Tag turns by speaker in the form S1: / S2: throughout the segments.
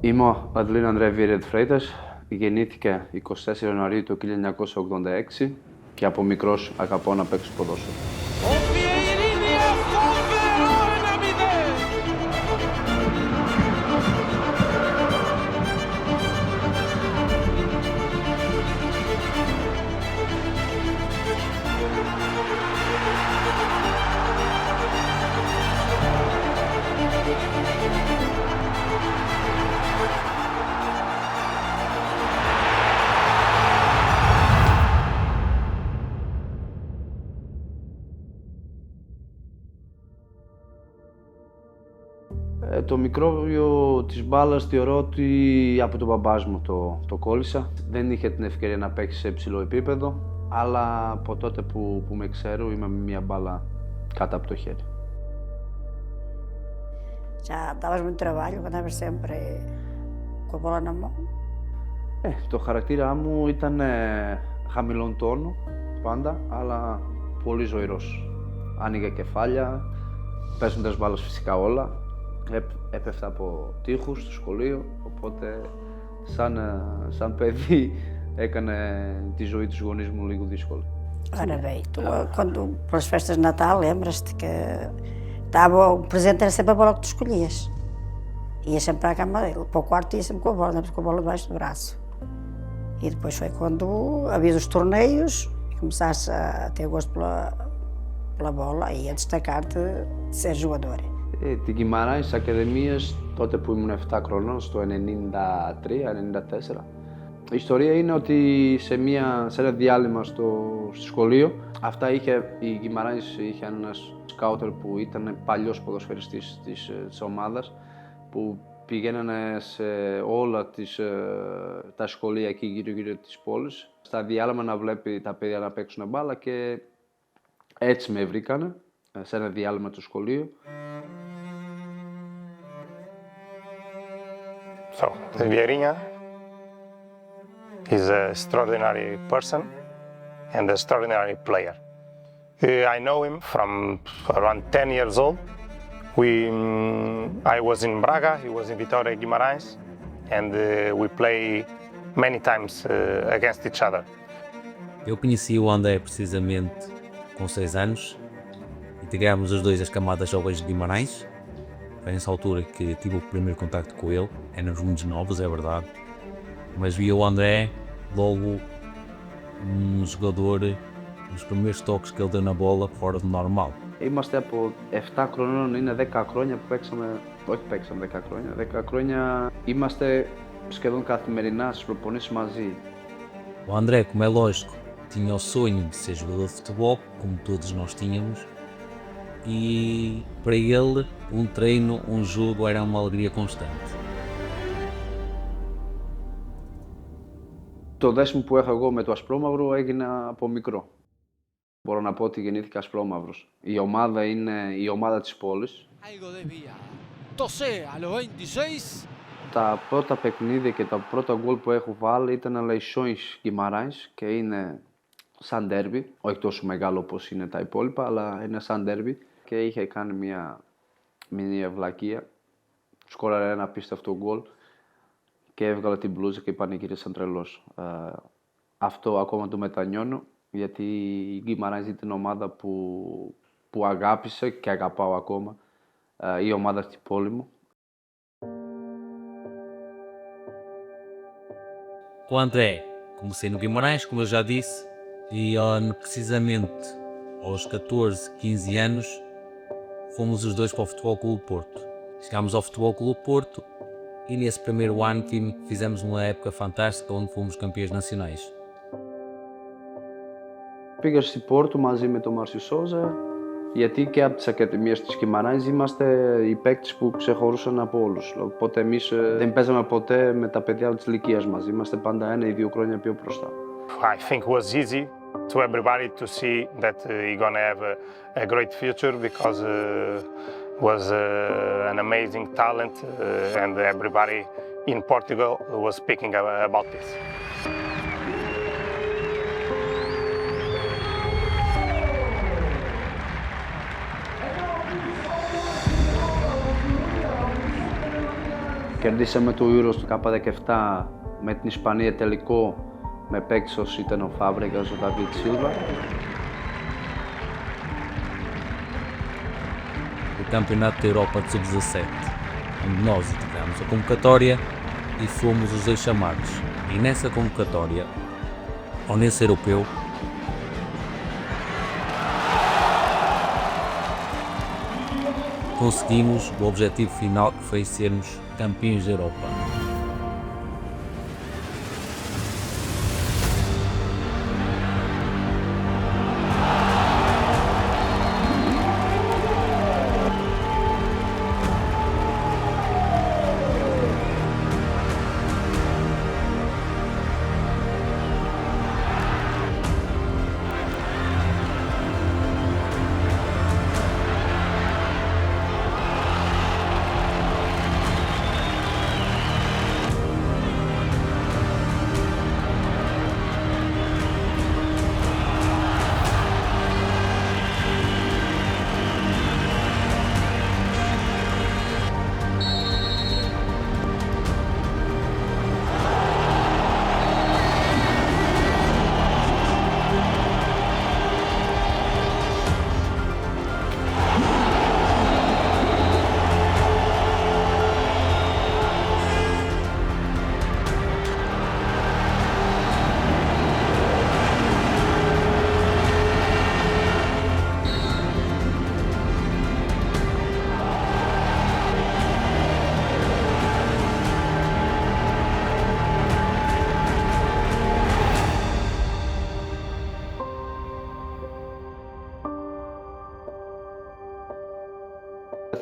S1: Είμαι ο Αντλίν Ανδρέα Βίρετ Φρέιτας, γεννήθηκα 24 Ιανουαρίου του 1986 και από μικρός αγαπώ να παίξω ποδόσφαιρο. Το μικρόβιο της μπάλας θεωρώ ότι από τον μπαμπάς μου το κόλλησα. Δεν είχε την ευκαιρία να παίξει σε υψηλό επίπεδο, αλλά από τότε που με ξέρω είμαι με μια μπάλα κάτω από το χέρι.
S2: Já estavas muito trabalho, andavas sempre com a bola na mão.
S1: Το χαρακτήρα μου ήταν χαμηλών τόνου πάντα, αλλά πολύ ζωηρός. Άνοιγε κεφάλια, παίζοντας μπάλας φυσικά όλα. Έπεφτα από τοίχους στο σχολείο, οπότε σαν παιδί έκανε τη ζωή τους γονείς μου λίγο δύσκολη.
S2: Ora bem, tu, quando, pelas festas de Natal, lembras-te que o presente era sempre a bola que tu escolhias. Ias sempre para a cama dele, para o quarto ia sempre com a bola, com a bola debaixo do braço. E depois foi quando havia os torneios e começaste a ter gosto pela bola e a destacar-te de ser jogador.
S1: Την Κιμαράη στις Ακαδημίες, τότε που ήμουν 7 χρονών, στο 93-94. Η ιστορία είναι ότι σε ένα διάλειμμα στο σχολείο, η Κιμαράης είχε ένας σκάουτερ που ήταν παλιός ποδοσφαιριστής της ομάδας, που πηγαίνανε σε όλα τα σχολεία εκεί γύρω της πόλης, στα διάλειμμα να βλέπει τα παιδιά να παίξουν μπάλα και έτσι με βρήκανε, σε ένα διάλειμμα του σχολείου.
S3: So, Vieirinha is an extraordinary person and an extraordinary player. I know him from around 10 years old. I was in Braga, he was in Vitória Guimarães, and we play many times against each other.
S4: Eu conheci o André precisamente com 6 anos, integramos os dois as camadas jovens de Guimarães. Foi nessa altura que tive o primeiro contacto com ele, éramos muito novos, é verdade, mas vi o André logo jogador, nos primeiros toques que ele deu na bola fora do normal.
S1: Είμαστε από 7 χρονών, είναι 10 χρόνια που παίξαμε 10 χρόνια. 10 χρόνια είμαστε σχεδόν καθημερινά στις προπονήσεις μαζί.
S4: O André, como é lógico, tinha o sonho de ser jogador de futebol, como todos nós tínhamos, e para ele treino, jogo era uma alegria constante.
S1: Το δέσιμο που έχω εγώ με το Ασπρόμαυρο έγινε από μικρό. Μπορώ να πω ότι γεννήθηκα Ασπρόμαυρος. Η ομάδα είναι η ομάδα της πόλης. Τα πρώτα παιχνίδια και τα πρώτα γκολ που έχω βάλει ήταν Λεϊσόης Guimarães και είναι σαν ντέρμπι. Όχι τόσο μεγάλο όπως είναι τα υπόλοιπα, αλλά είναι σαν ντέρμπι. Και είχε κάνει μια ευλακία. Σκόραρε ένα απίστευτο γκολ και έβγαλε την μπλούζα και πανηγύρισε σαν τρελός. Αυτό ακόμα το μετανιώνω, γιατί η Guimarães ήταν ομάδα που αγάπησε και αγαπάω ακόμα, η ομάδα στην πόλη μου.
S4: O André, comecei no Guimarães, como eu já disse, e precisamente aos 14, 15 anos, fomos os dois para o Futebol Clube Porto. Chegámos ao Futebol Clube Porto e nesse primeiro ano fizemos uma época fantástica onde fomos campeões nacionais.
S1: Πήγα στη Πόρτο μαζί με τον Μάρσιο Σόζα, γιατί και από τις ακαδημίες της Guimarães είμαστε οι παίκτες που ξεχωρούσαν από όλους. Οπότε εμείς δεν παίζαμε ποτέ με τα παιδιά της ηλικίας μας. Είμαστε πάντα 1 ή 2 χρόνια πιο μπροστά.
S3: I think it was easy to everybody to see that he's gonna have a great future because was an amazing talent and everybody in Portugal was speaking about this.
S1: Κερδίσαμε το Euros του K17 με την Ισπανία τελικό, με παίκτης ήταν ο Φάμπρεγας, ο Νταβίτ Σίλβα.
S4: O Campeonato da Europa de Sub-17, onde nós tivemos a convocatória e fomos os dois chamados. E nessa convocatória, ou nesse europeu, conseguimos o objetivo final, que foi sermos campeões da Europa.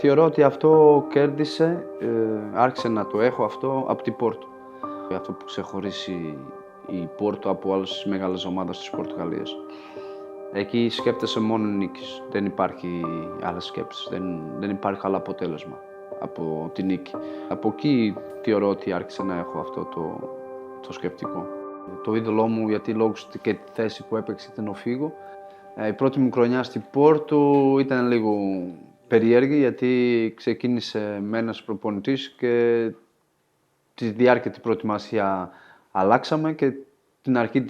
S1: Θεωρώ ότι αυτό κέρδισε, άρχισε να το έχω αυτό από την Πόρτο. Αυτό που ξεχωρίσει η Πόρτο από άλλες μεγάλες ομάδες της Πορτογαλίας. Εκεί σκέφτεσαι μόνο νίκης, δεν υπάρχει άλλα σκέψεις, δεν υπάρχει άλλο αποτέλεσμα από τη νίκη. Από εκεί θεωρώ ότι άρχισε να έχω αυτό το σκεπτικό. Το είδωλό μου, γιατί λόγω και τη θέση που έπαιξε ήταν ο Φίγο. Η πρώτη μου χρονιά στην Πόρτο ήταν λίγο περίεργη, γιατί ξεκίνησε με ένας προπονητής και τη διάρκεια της προετοιμασία αλλάξαμε και την αρχή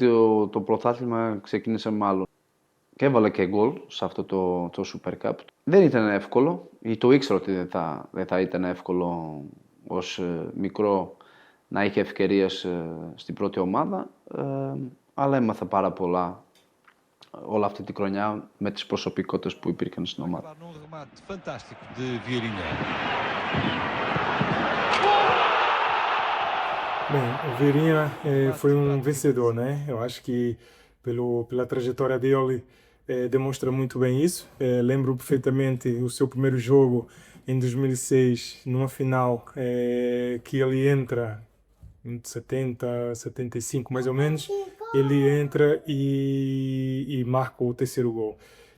S1: το πρωτάθλημα ξεκίνησε με άλλο. Και έβαλε και γκολ σε αυτό το Super Cup. Δεν ήταν εύκολο, ή το ήξερα ότι δεν θα ήταν εύκολο ως μικρό να είχε ευκαιρίες στην πρώτη ομάδα, αλλά έμαθα πάρα πολλά όλη αυτή τη χρονιά με τις προσωπικότητες που υπήρχαν στην ομάδα.
S5: Bem, o Vieirinha foi vencedor, né? Eu acho que pela trajetória dele demonstra muito bem isso. Lembro perfeitamente o seu primeiro jogo em 2006, numa final que ele entra em 70, 75 mais ou menos. Ele entra e marca o terceiro gol.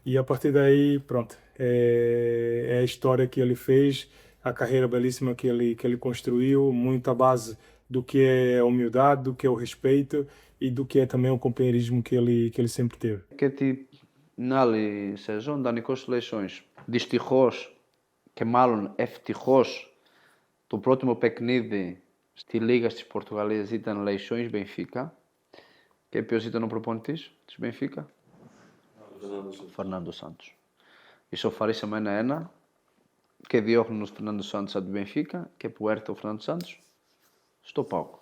S5: E a partir daí, pronto, é a história que ele fez, a carreira belíssima que ele construiu, muito à base do que é a humildade, do que é o respeito e do que é também o companheirismo que ele sempre teve.
S1: Και την άλλη σεζόν, δανεικός Λεϊσόνης. Δυστυχώς και μάλλον ευτυχώς το πρώτο μου παιχνίδι στη Λίγα της Πορτογαλίας ήταν Λεϊσόνης Μπενφίκα. Και ποιος ήταν ο προπονητής της Μπενφίκα? Ο Φερνάντο Σάντος. Ισοφαρίσαμε 1-1 και διώχνουν ο Φερνάντο Σάντος από την Μπενφίκα και που έρθει ο Φερνάντο Σάντος στο ΠΑΟΚ.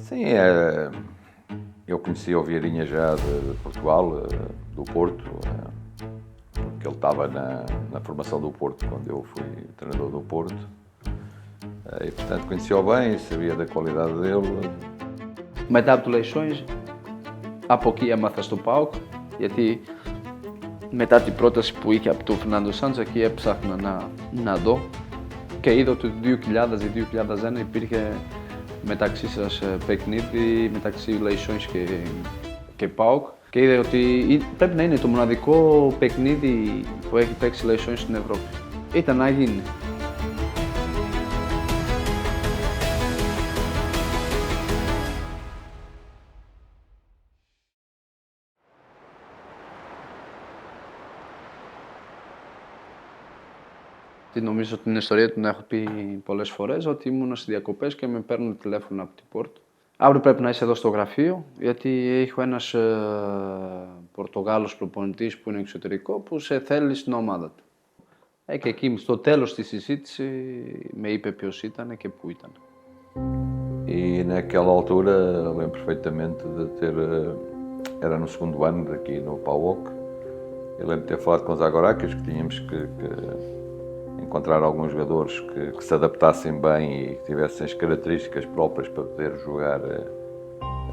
S6: Sim, eu conhecia o Vieirinha já de Portugal, do Porto, porque ele estava na formação do Porto quando eu fui treinador do Porto. E portanto conhecia-o bem, sabia da qualidade dele.
S1: Μετά από το Λεϊσόνης, από εκεί έμαθα στο ΠΑΟΚ, γιατί μετά την πρόταση που είχε από τον Φερνάντο Σάντος, εκεί έψαχνα να δω και είδα ότι το 2000-2001 υπήρχε μεταξύ σας παιχνίδι, μεταξύ Λεϊσόνης και ΠΑΟΚ, και είδα ότι πρέπει να είναι το μοναδικό παιχνίδι που έχει παίξει Λεϊσόνης στην Ευρώπη. Ήταν να γίνει. Νομίζω την ιστορία του την έχω πει πολλές φορές, ότι ήμουν στις διακοπές και με παίρνουν τηλέφωνο από την Πόρτο. Αύριο πρέπει να είσαι εδώ στο γραφείο, γιατί έχω ένας Πορτογάλος προπονητής που είναι εξωτερικό, που σε θέλει στην ομάδα του. Και εκεί στο τέλος της συζήτηση με είπε ποιος ήταν και πού ήταν.
S6: E naquela altura, eu lembro perfeitamente de ter. Era no segundo ano aqui no PAOK. Eu lembro de ter falado com os Zagorakis que tínhamos que encontrar alguns jogadores que se adaptassem bem e que tivessem as características próprias para poder jogar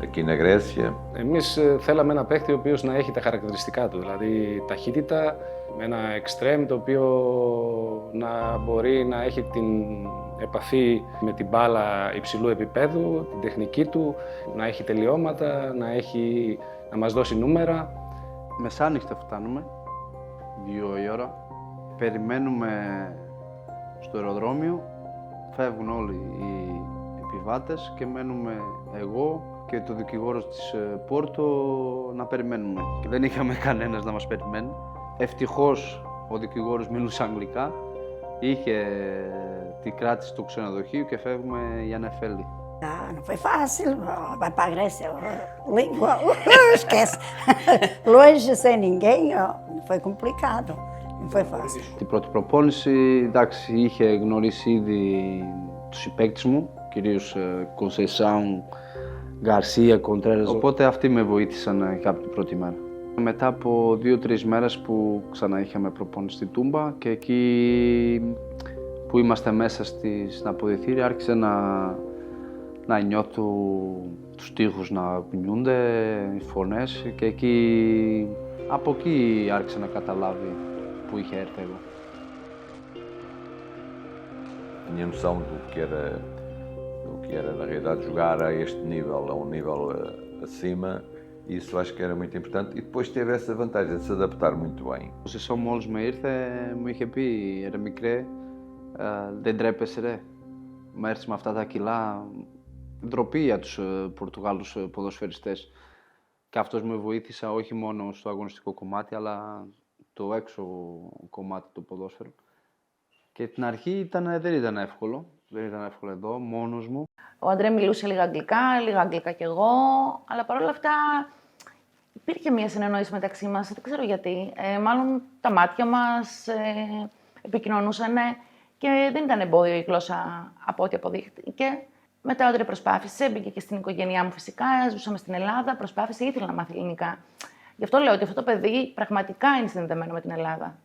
S6: aqui na Grécia.
S7: Εμείς θέλαμε ένα παίχτη ο οποίος να έχει τα χαρακτηριστικά του, δηλαδή ταχύτητα, με ένα εξτρέμ το οποίο να μπορεί να έχει την επαφή με την μπάλα υψηλού επίπεδου, την τεχνική του, να έχει τελειώματα, να μας δώσει νούμερα.
S1: Μεσάνυχτα φτάνουμε, 2 η ώρα. Περιμένουμε στο αεροδρόμιο, φεύγουν όλοι οι επιβάτες και μένουμε εγώ και το δικηγόρος της Πόρτο να περιμένουμε. Και δεν είχαμε κανένας να μας περιμένει. Ευτυχώς ο δικηγόρος μιλούσε αγγλικά, είχε την κράτηση του ξενοδοχείου και φεύγουμε για Νεφέλη.
S2: Não foi fácil, vai para a Grécia, língua, esquece. Longe, sem ninguém, foi complicado, não foi fácil.
S1: Την πρώτη προπόνηση, εντάξει, είχε γνωρίσει ήδη τους συμπαίκτες μου, κυρίως Κονσεϊσάουν, Γκαρσία, Κοντρέρας, οπότε αυτοί με βοήθησαν κάποια την πρώτη μέρα. Μετά από 2-3 μέρες που ξανά είχαμε προπόνηση στη Τούμπα και εκεί που είμαστε μέσα στην αποδυτήρια άρχισε να νιώθω τους τοίχους να κουνιούνται, οι φωνές και από εκεί άρχισε να καταλάβει που είχε έρθει εγώ.
S6: Tinha noção do que era na realidade jogar a este nível, a um nível acima, e isso acho que era muito importante. E depois teve essa vantagem de se adaptar muito bem.
S1: Ο Σισό μόλις με ήρθε μου είχε πει «Ρε μικρέ, δεν τρέπεσαι ρε, μα έρθεις με αυτά τα κιλά». Ντροπή για τους Πορτογάλους ποδοσφαιριστές. Και αυτός με βοήθησε όχι μόνο στο αγωνιστικό κομμάτι, αλλά το έξω κομμάτι του ποδόσφαιρου. Και την αρχή δεν ήταν εύκολο. Δεν ήταν εύκολο εδώ, μόνος μου.
S8: Ο Αντρέ μιλούσε λίγα αγγλικά κι εγώ, αλλά παρόλα αυτά υπήρχε μια συνεννόηση μεταξύ μας, δεν ξέρω γιατί. Μάλλον τα μάτια μας επικοινωνούσαν και δεν ήταν εμπόδιο η γλώσσα από ό,τι αποδείχτηκε. Μετά ο Αντρέ προσπάθησε, μπήκε και στην οικογένειά μου φυσικά, ζούσαμε στην Ελλάδα, προσπάθησε, ήθελε να μάθει ελληνικά. Γι' αυτό λέω ότι αυτό το παιδί πραγματικά είναι συνδεδεμένο με την Ελλάδα.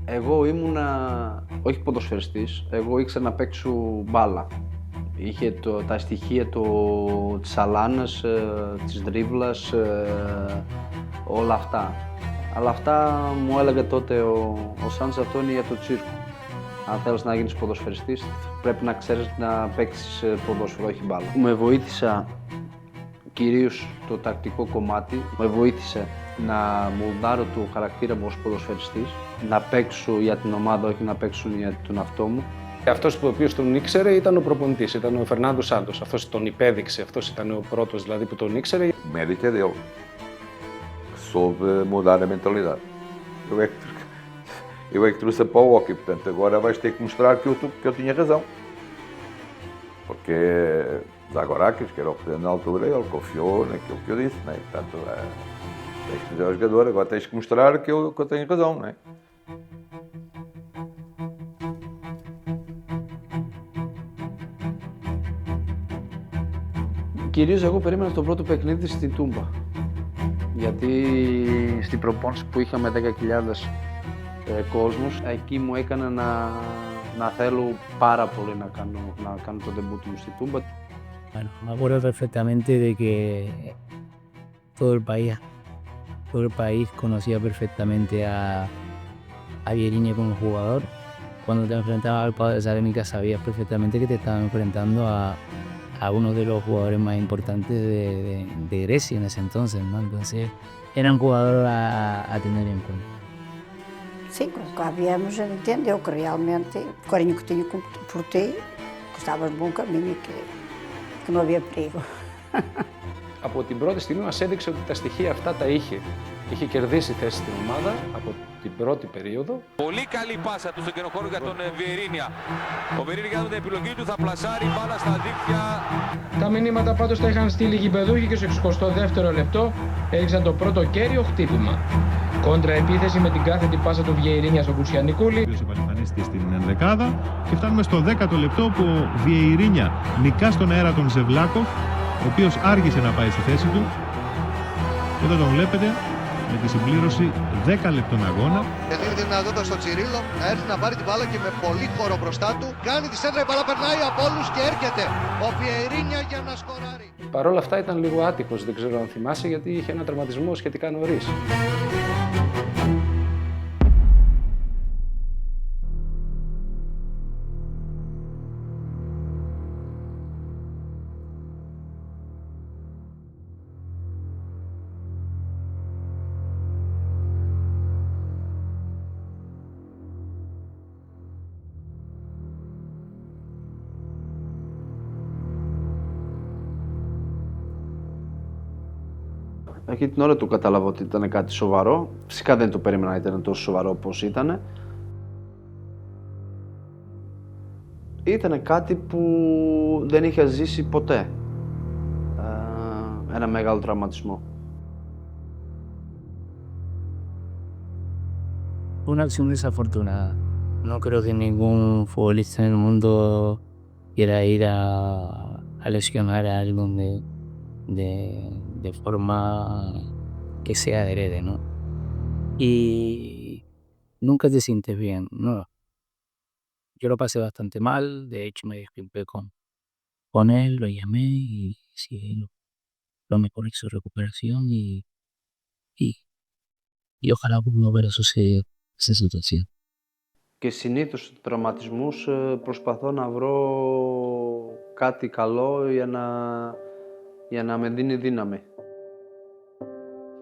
S1: Εγώ ήμουνα όχι ποδοσφαιριστής, εγώ ήξερα να παίξω μπάλα. Είχε τα στοιχεία της αλάνας, της δρίβλας, όλα αυτά. Αλλά αυτά μου έλεγε τότε ο Σάντς, αυτό είναι για το τσίρκο. Αν θέλεις να γίνεις ποδοσφαιριστής, πρέπει να ξέρεις να παίξεις ποδόσφαιρο, όχι μπάλα. Με βοήθησα κυρίως το τακτικό κομμάτι, με βοήθησε να μολδάρω το χαρακτήρα μου ως ποδοσφαιριστής, να παίξω για την ομάδα, όχι να παίξω για τον εαυτό μου.
S7: Αυτός ο οποίος τον ήξερε ήταν ο προπονητής, ήταν ο Φερνάντο Σάντος. Αυτός τον υπέδειξε, αυτός ήταν ο πρώτος δηλαδή που τον ήξερε.
S6: Mérito é dele, que soube mudar a mentalidade. Eu é que trouxe a para o hockey, portanto agora vais ter que mostrar que eu tinha razão. Porque Zagorakis, que era o presidente na altura, ele confiou naquilo que eu disse, né? Portanto, tens que dizer ao jogador, agora tens que mostrar que eu tenho razão, né?
S1: Κυρίως εγώ περίμενα το πρώτο παιχνίδι στη Τούμπα. Γιατί στην προπόνηση που είχαμε 10.000 κόσμος, εκεί μου έκανε να θέλω πάρα πολύ να κάνω το debut μου στη Τούμπα.
S9: Bueno, me acuerdo perfectamente de que todo el país conocía perfectamente a Vieriña como jugador. Cuando te enfrentabas al Pau de Salónica sabías perfectamente que te estabas enfrentando a uno de los jugadores más importantes de Grecia en ese entonces, ¿no? Entonces era un jugador a tener en cuenta.
S2: Sim, quando cá viemos, ele entendeu que realmente o carinho que tinha por ti, que estavas no bom caminho e que não havia perigo.
S7: από την πρώτη στιγμή μας έδειξε ότι τα στοιχεία αυτά τα είχε. Είχε κερδίσει θέση στην ομάδα από την πρώτη περίοδο.
S10: Πολύ καλή πάσα του στον κενοχώρο για τον Βιερίνια. Ο Βιερίνια για την επιλογή του θα πλασάρει μπάλα στα δίκτυα.
S11: Τα μηνύματα πάντως τα είχαν στείλει οι γηπεδούχοι και στο 62ο λεπτό έδειξαν το πρώτο κέριο χτύπημα. Κόντρα επίθεση με την κάθετη πάσα του Βιερίνια στον Κουσιανικούλη.
S12: Ο οποίος επανεμφανίστηκε στην ενδεκάδα και φτάνουμε στο 10ο λεπτό που ο Βιερίνια νικά στον αέρα τον Ζεβλάκοφ, ο οποίος άργησε να πάει στη θέση του. Και εδώ τον βλέπετε με τη συμπλήρωση 10 λεπτών αγώνα.
S13: Και δίνει τη δυνατότητα στο Τσιρίλο να έρθει να πάρει την μπάλα και με πολύ χώρο μπροστά του κάνει τη σέντρα, η μπάλα περνάει από όλους και έρχεται ο Βιερίνια για να σκοράρει.
S7: Παρ' όλα αυτά ήταν λίγο άτυχος, δεν ξέρω αν θυμάσαι, γιατί είχε ένα τραυματισμό σχετικά νωρίς.
S1: Εκεί την ώρα του κατάλαβα ότι ήταν κάτι σοβαρό. Φυσικά δεν το περίμενα να ήταν τόσο σοβαρό όπως ήταν. Ήταν κάτι που δεν είχα ζήσει ποτέ. Ένα μεγάλο τραυματισμό.
S9: Una acción desafortunada. No creo que ningún futbolista en el mundo quiera ir a lesionar a alguien de forma que sea adrede, ¿no? Y nunca te sientes bien, ¿no? Yo lo pasé bastante mal, de hecho me disculpé con él, lo llamé y sí, lo mejor en su recuperación y ojalá no volver a suceder esa situación.
S1: Και συνήθως στους τραυματισμούς προσπαθώ να βρω κάτι καλό για να με δίνει δύναμη.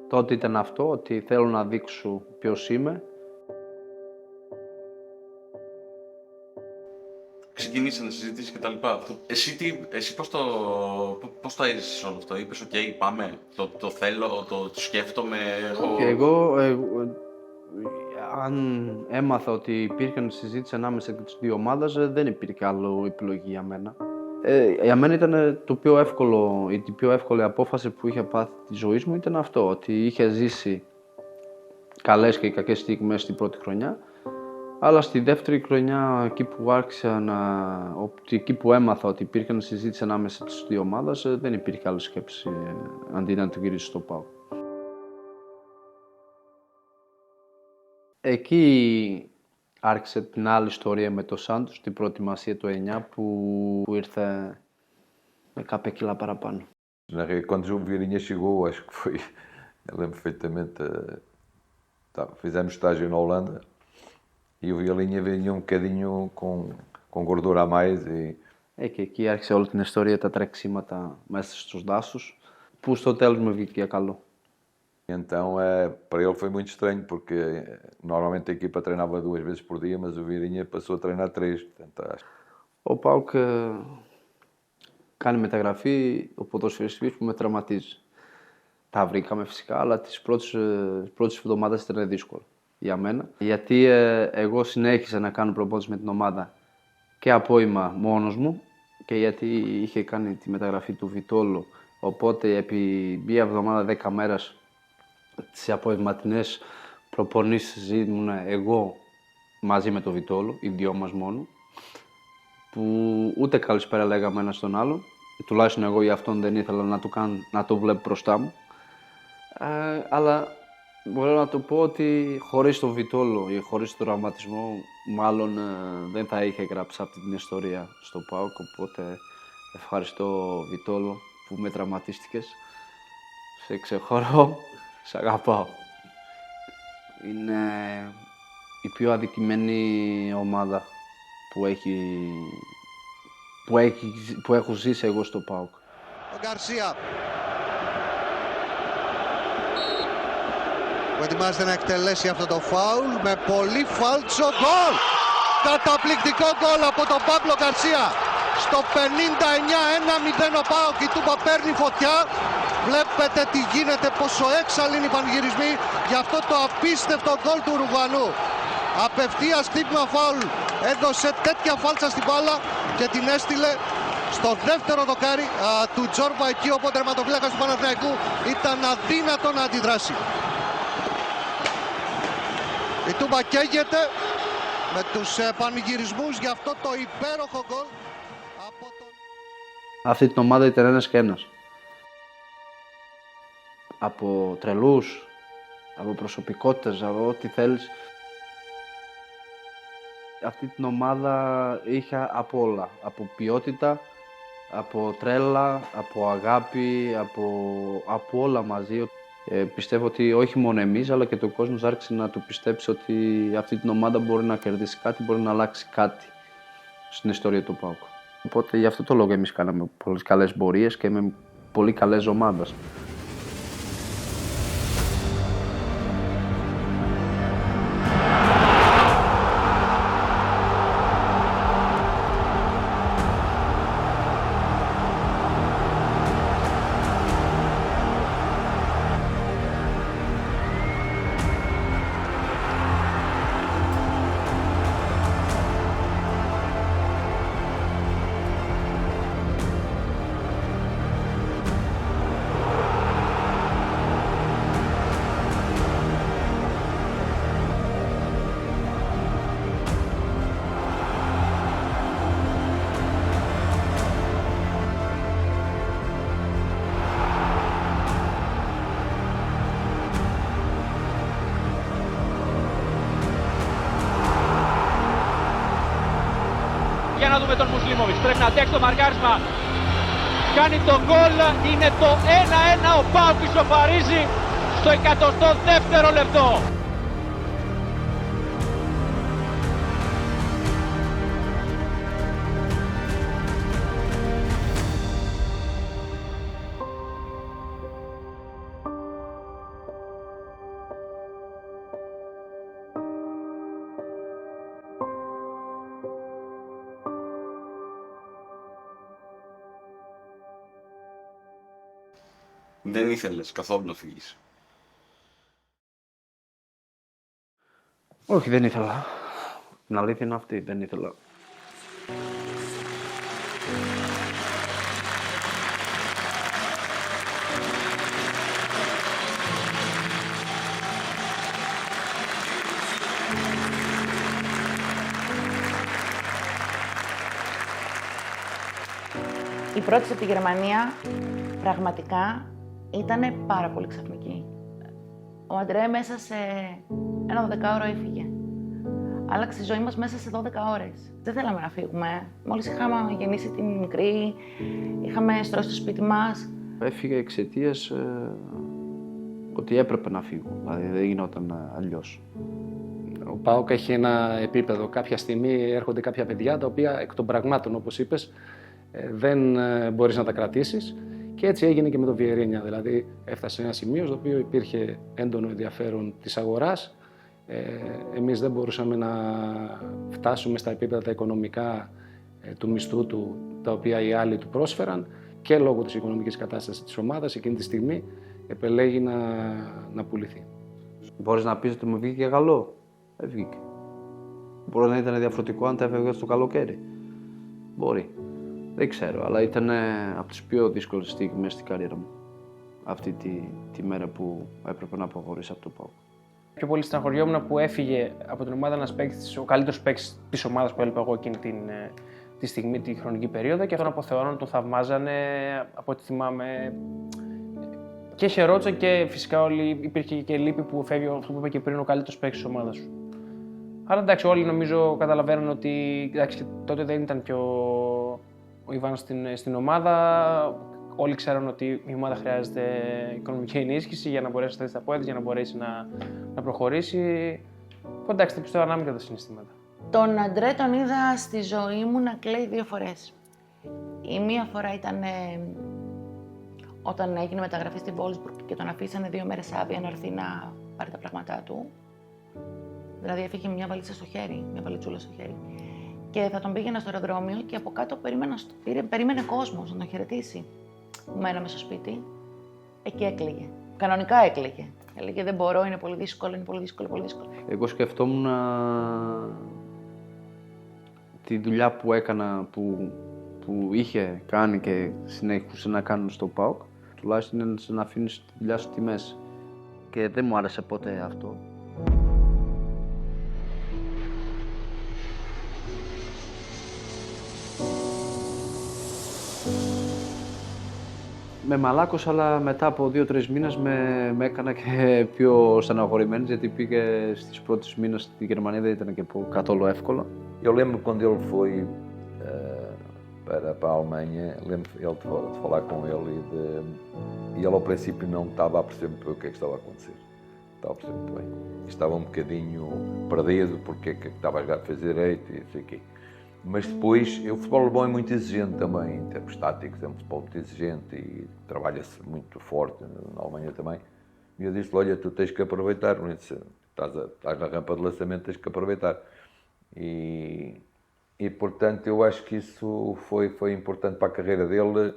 S1: Τότε ήταν αυτό, ότι θέλω να δείξω ποιος είμαι.
S14: Ξεκινήσανε συζητήσεις και τα λοιπά. Εσύ πώς το έζησες όλο αυτό? Είπες, οκ, πάμε, το θέλω, το σκέφτομαι.
S1: Εγώ, αν έμαθα ότι υπήρχαν συζήτηση ανάμεσα στις δύο ομάδες, δεν υπήρχε άλλο επιλογή για μένα. Για μένα ήταν η πιο εύκολη απόφαση που είχε πάθει τη ζωή μου ήταν αυτό, ότι είχε ζήσει καλές και κακές στιγμές στην πρώτη χρονιά, αλλά στη δεύτερη χρονιά, εκεί που έμαθα ότι υπήρχαν συζήτηση ανάμεσα στις δύο ομάδες, δεν υπήρχε άλλη σκέψη αντί να το γυρίσω στο ΠΑΟΚ. Εκεί άρχισε την άλλη ιστορία με το Σάντος, την proetimosia του 9 που ήρθε με κάποια κιλά παραπάνω.
S6: Quando o Vieirinha chegou, acho que foi, eu lembro perfeitamente, fizemos estágio na Holanda e o Vieirinha vinha um bocadinho com gordura a mais.
S1: Και εκεί άρχισε όλη την ιστορία, τα τρεξίματα μέσα στους δάσους, που στο τέλος με βγήκε καλό.
S6: Então, para ele foi muito estranho, porque normalmente a equipa treinava 2 vezes por dia, mas o Vieirinha passou a treinar 3.
S1: Ο ΠΑΟΚ κάνει μεταγραφή, ο ποδοσφαιριστής που με τραυματίζει. Τα βρήκαμε φυσικά, αλλά τις πρώτες εβδομάδες ήταν δύσκολο για μένα. Γιατί εγώ συνέχισα να κάνω προπόνηση με την ομάδα και απόημα μόνος μου και γιατί είχε κάνει τη μεταγραφή του Βιτόλο. Οπότε επί μία εβδομάδα, 10 μέρες, τις απογευματινές προπονήσεις ήμουν εγώ μαζί με τον Βιτόλο, οι δυο μας μόνο, που ούτε καλησπέρα λέγαμε ένας στον άλλον, τουλάχιστον εγώ για αυτόν δεν ήθελα να το βλέπω μπροστά μου, αλλά μπορώ να το πω ότι χωρίς τον Βιτόλο ή χωρίς τον τραυματισμό μάλλον δεν θα είχε γράψει αυτή την ιστορία στο ΠΑΟΚ, οπότε ευχαριστώ Βιτόλο που με τραυματίστηκες, σε ξεχωρώ. Σ' αγαπάω. Είναι η πιο αδικημένη ομάδα που έχω ζήσει εγώ στο ΠΑΟΚ.
S13: Ο Γκαρσία που ετοιμάζεται να εκτελέσει αυτό το φάουλ με πολύ φάλτσο γκολ. Καταπληκτικό γκολ από τον Παύλο Γκαρσία. Στο 59-1-0 ο ΠΑΟΚ, η Τούμπα παίρνει φωτιά Βλέπετε τι γίνεται, πόσο έξαλλοι είναι οι πανηγυρισμοί για αυτό το απίστευτο γκολ του Ουρουγουανού. Απευθείας χτύπημα φάουλ, έδωσε τέτοια φάλτσα στην μπάλα και την έστειλε στο δεύτερο δοκάρι του Τζόρμπα, εκεί όπου ο τερματοφύλακας του Παναθηναϊκού ήταν αδύνατο να αντιδράσει. Η Τούμπα καίγεται με τους πανηγυρισμούς για αυτό το υπέροχο γκολ.
S1: Αυτή την ομάδα ήταν ένας και ένας. Από τρελούς, από προσωπικότητες, από ό,τι θέλεις. Αυτή την ομάδα είχα από όλα. Από ποιότητα, από τρέλα, από αγάπη, από όλα μαζί. Πιστεύω ότι όχι μόνο εμείς, αλλά και το κόσμος άρχισε να το πιστέψει ότι αυτή την ομάδα μπορεί να κερδίσει κάτι, μπορεί να αλλάξει κάτι στην ιστορία του ΠΑΟΚ. Οπότε γι' αυτό το λόγο εμείς κάναμε πολύ καλές πορείες και με πολύ καλές ομάδες.
S15: Για να δούμε τον Μουσλίμοβιτς, πρέπει να αντέξει το μαρκάρισμα. Κάνει το γκολ, είναι το 1-1, ο ΠΑΟΚ ισοφαρίζει στο 102ο λεπτό.
S14: Δεν ήθελες καθόλου να φύγεις?
S1: Όχι, δεν ήθελα. Την αλήθεια είναι αυτή, δεν ήθελα.
S8: Η πρώτη από τη Γερμανία πραγματικά ήταν πάρα πολύ ξαφνική. Ο Αντρέ μέσα σε ένα 12ωρο έφυγε. Άλλαξε η ζωή μας μέσα σε 12 ώρες. Δεν θέλαμε να φύγουμε. Μόλις είχαμε γεννήσει την μικρή, είχαμε στρώσει το σπίτι μας.
S1: Έφυγε εξαιτίας ότι έπρεπε να φύγω. Δηλαδή δεν γινόταν αλλιώς.
S7: Ο ΠΑΟΚ έχει ένα επίπεδο. Κάποια στιγμή έρχονται κάποια παιδιά τα οποία εκ των πραγμάτων, όπως είπες, δεν μπορείς να τα κρατήσεις. Και έτσι έγινε και με το Βιερίνια. Δηλαδή έφτασε σε ένα σημείο στο οποίο υπήρχε έντονο ενδιαφέρον της αγοράς. Εμείς δεν μπορούσαμε να φτάσουμε στα επίπεδα τα οικονομικά του μισθού του, τα οποία οι άλλοι του πρόσφεραν, και λόγω της οικονομικής κατάστασης της ομάδας εκείνη τη στιγμή επελέγει να πουληθεί.
S1: Μπορείς να πεις ότι μου βγήκε καλό? Δεν βγήκε. Μπορεί να ήταν διαφορετικό αν τα έφευγε στο καλοκαίρι. Μπορεί. Δεν ξέρω, αλλά ήταν από τις πιο δύσκολες στιγμές στην καριέρα μου. Αυτή τη μέρα που έπρεπε να αποχωρήσω από το ΠΑΟΚ.
S16: Πιο πολύ στεναχωριόμουν που έφυγε από την ομάδα ένας παίκτης, ο καλύτερος παίκτης της ομάδας που έλειπα εγώ εκείνη τη στιγμή, τη χρονική περίοδο, και τον αποθεώναν, τον θαυμάζανε, από ό,τι θυμάμαι. Και χαιρότσα και φυσικά όλοι, υπήρχε και λύπη που φεύγει αυτό που είπα και πριν, ο καλύτερος παίκτης της ομάδας σου. Αλλά εντάξει, όλοι νομίζω καταλαβαίνουν ότι εντάξει, τότε δεν ήταν πιο ο Ιβάν στην ομάδα. Όλοι ξέρουν ότι η ομάδα χρειάζεται οικονομική ενίσχυση για να μπορέσει να σταθεί στα πόδια, για να μπορέσει να προχωρήσει. Οπότε εντάξει, δεν πιστεύω ανάμεικτα τα συναισθήματα.
S8: Τον Αντρέ τον είδα στη ζωή μου να κλαίει 2 φορές. Η μία φορά ήταν όταν έγινε μεταγραφή στην Wolfsburg και τον αφήσανε 2 μέρες άδεια να έρθει να πάρει τα πράγματά του. Δηλαδή έφυγε μια βαλίτσα στο χέρι, μια βαλιτσούλα στο χέρι. Και θα τον πήγαινα στο αεροδρόμιο και από κάτω περίμενε κόσμος να τον χαιρετήσει. Μέναμε στο σπίτι εκεί έκλαιγε. Κανονικά έκλαιγε. Έλεγε δεν μπορώ, είναι πολύ δύσκολο, είναι πολύ δύσκολο, πολύ δύσκολο.
S1: Εγώ σκεφτόμουν τη δουλειά που έκανα, που είχε κάνει και συνέχισε να κάνουν στο ΠΑΟΚ, τουλάχιστον είναι να αφήνεις τη δουλειά σου στη μέση. Και δεν μου άρεσε ποτέ αυτό. Με μαλάκωσε, αλλά μετά από 2-3 mήνες με έκανα και πιο στεναχωρημένος, γιατί πήγε στις πρώτες μήνες στη Γερμανία, δεν ήταν και καθόλου εύκολο.
S6: Eu lembro quando ele foi para a Alemanha, lembro ele de falar com ele e ele ao princípio não estava a perceber muito bem o que é que estava a acontecer. Estava a perceber muito bem. Estava um bocadinho perdido porque é que estava a jogar de fazer direito e não sei o quê. Mas depois, o futebol alemão é muito exigente também, em termos táticos, é um futebol muito exigente e trabalha-se muito forte, na Alemanha também. E eu disse, olha, tu tens que aproveitar, estás na rampa de lançamento, tens que aproveitar. E portanto, eu acho que isso foi importante para a carreira dele,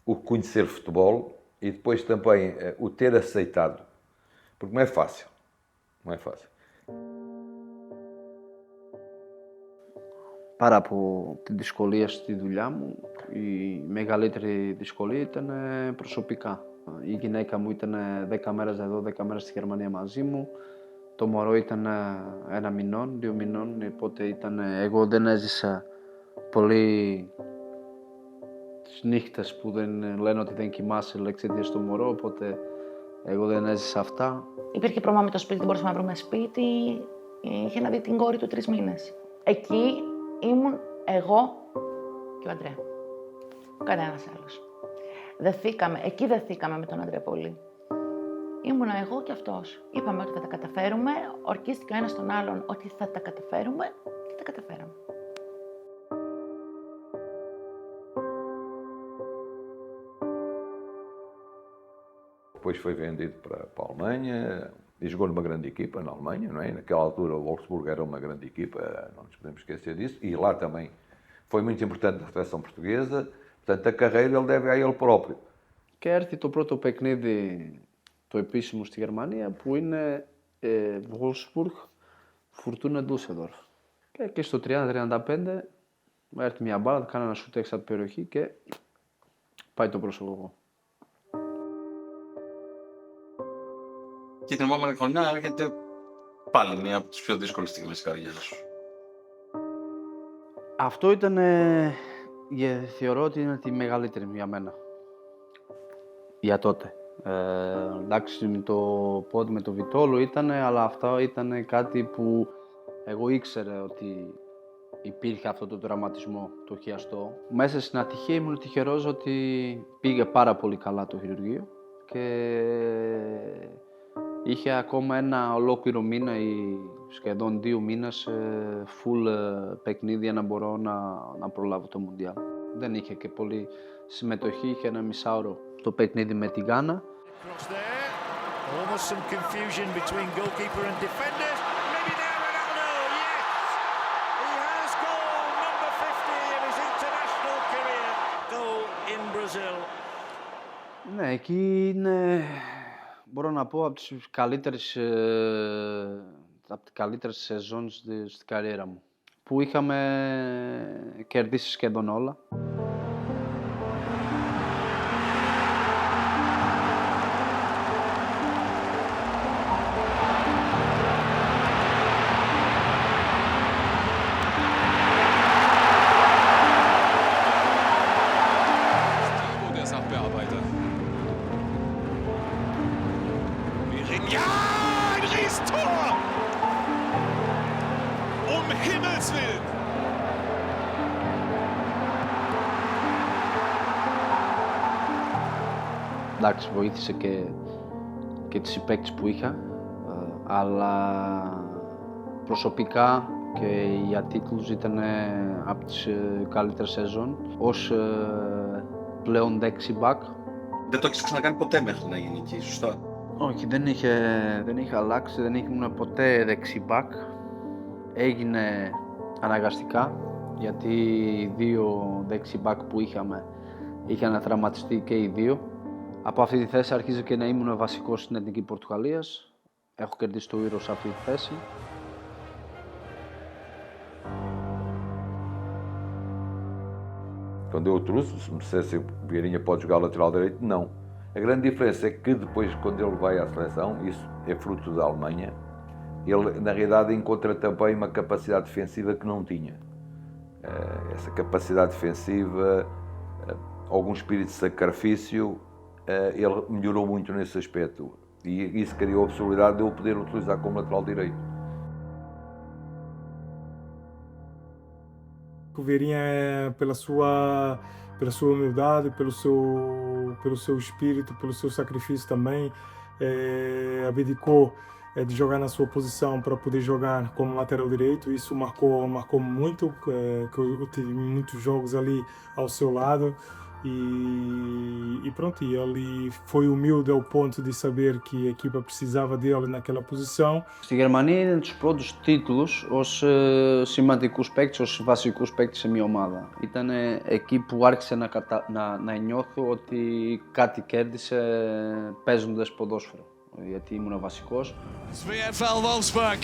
S6: o conhecer futebol e depois também o ter aceitado, porque não é fácil, não é fácil.
S1: Πέρα από τη δυσκολία στη δουλειά μου, η μεγαλύτερη δυσκολία ήταν προσωπικά. Η γυναίκα μου ήταν 10 μέρες εδώ, 10 μέρες στη Γερμανία μαζί μου. Το μωρό ήταν 1 μηνών, 2 μηνών, οπότε εγώ δεν έζησα πολύ τις νύχτες που δεν λένε ότι δεν κοιμάσαι εξαιτίας στο μωρό, οπότε εγώ δεν έζησα αυτά.
S8: Υπήρχε πρόβλημα με το σπίτι, δεν μπορούσαμε να βρούμε σπίτι. Είχε να δει την κόρη του 3 μήνες. Εκεί ήμουν εγώ και ο Αντρέα. Κανένας άλλος. Εκεί δεθήκαμε με τον Αντρέα πολύ. Ήμουνα εγώ και αυτός. Είπαμε ότι θα τα καταφέρουμε, ορκίστηκε ο ένας τον άλλον ότι θα τα καταφέρουμε και τα καταφέραμε.
S6: Depois foi vendido para a Alemanha e jogou numa grande equipa na Alemanha, não é? Naquela altura o Wolfsburg era uma grande equipa, não nos podemos esquecer disso, e lá também foi muito importante a seleção portuguesa, portanto a carreira ele deve a ele próprio.
S1: Και έρθει το πρώτο παιχνίδι, το επίσημο στη Γερμανία, που είναι Wolfsburg, Fortuna Düsseldorf. Και εκεί στο 30-35 έρθει μια μπάλα, κάνει ένα σούτ έξω από την περιοχή και πάει το πρόσωπο.
S14: Και την επόμενη χρονιά έρχεται πάλι μία από τις πιο δύσκολες στιγμές της καριέρας σου.
S1: Αυτό ήταν, θεωρώ ότι είναι τη μεγαλύτερη για μένα. Για τότε. Εντάξει, το πόδι με το Βιτόλο ήταν, αλλά αυτό ήταν κάτι που εγώ ήξερα ότι υπήρχε αυτό το τραυματισμό, το χιαστό. Μέσα στην ατυχία ήμουν τυχερός ότι πήγε πάρα πολύ καλά το χειρουργείο και είχε ακόμα ένα ολόκληρο μήνα ή σχεδόν 2 μήνες full παιχνίδια να μπορώ να προλάβω το Μουντιάλ. Δεν είχε και πολύ συμμετοχή, είχε ένα μισάωρο το παιχνίδι με την Γκάνα.
S17: Almost some confusion between goalkeeper and defenders. Maybe there Ronaldo, yes! He has goal number 50 of his international career. Goal in Brazil.
S1: Ναι, εκεί είναι, μπορώ να πω, από τις καλύτερες σεζόν στην καριέρα μου. Που είχαμε κερδίσει σχεδόν όλα. Εντάξει, βοήθησε και τις συμπαίκτες που είχα, αλλά προσωπικά και για τίτλους ήταν από τις καλύτερες σεζόν. Ως πλέον δεξιμπακ.
S14: Δεν το έχεις ξανακάνει ποτέ μέχρι να γίνει εκεί, σωστά?
S1: Όχι, δεν είχε αλλάξει, δεν ήμουν ποτέ δεξιμπακ. Έγινε αναγκαστικά, γιατί οι δύο δεξιμπακ που είχαμε είχαν τραυματιστεί και οι δύο. Από αυτή τη θέση αρχίζω και να ήμουν βασικός στην Εθνική Πορτογαλίας. Έχω κερδίσει το Euro σε αυτή τη θέση.
S6: Quando eu trouxe, se me dissesse o Vieirinha pode jogar lateral direito, não. A grande diferença é que depois, quando ele vai à seleção, isso é fruto da Alemanha, ele na realidade encontra também uma capacidade defensiva que não tinha. Essa capacidade defensiva, algum espírito de sacrifício, ele melhorou muito nesse aspecto. E isso criou a possibilidade de eu poder utilizar como lateral direito.
S5: O Vieirinha, pela sua humildade, pelo seu espírito, pelo seu sacrifício também, abdicou de jogar na sua posição para poder jogar como lateral direito. Isso marcou muito, que eu tive muitos jogos ali ao seu lado. E pronto, e ele foi humilde ao ponto de saber que a equipa precisava dele naquela posição.
S1: Στη Γερμανία είναι τους πρώτους τίτλους ως σημαντικούς παίκτες, ως βασικούς παίκτες σε μια ομάδα. Ήταν εκεί που άρχισε να νιώθω ότι κάτι κέρδισε παίζοντας ποδόσφαιρο. Γιατί ήμουν βασικός.
S18: VfL Wolfsburg.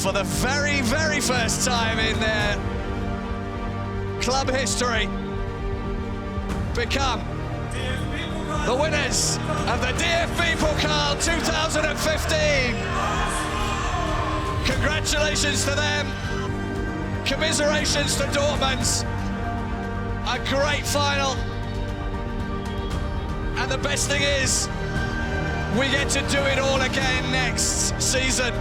S18: For the very first time in their club history, become the winners of the DFB Pokal 2015. Congratulations to them. Commiserations to Dortmund. A great final. And the best thing is, we get to do it all again next season.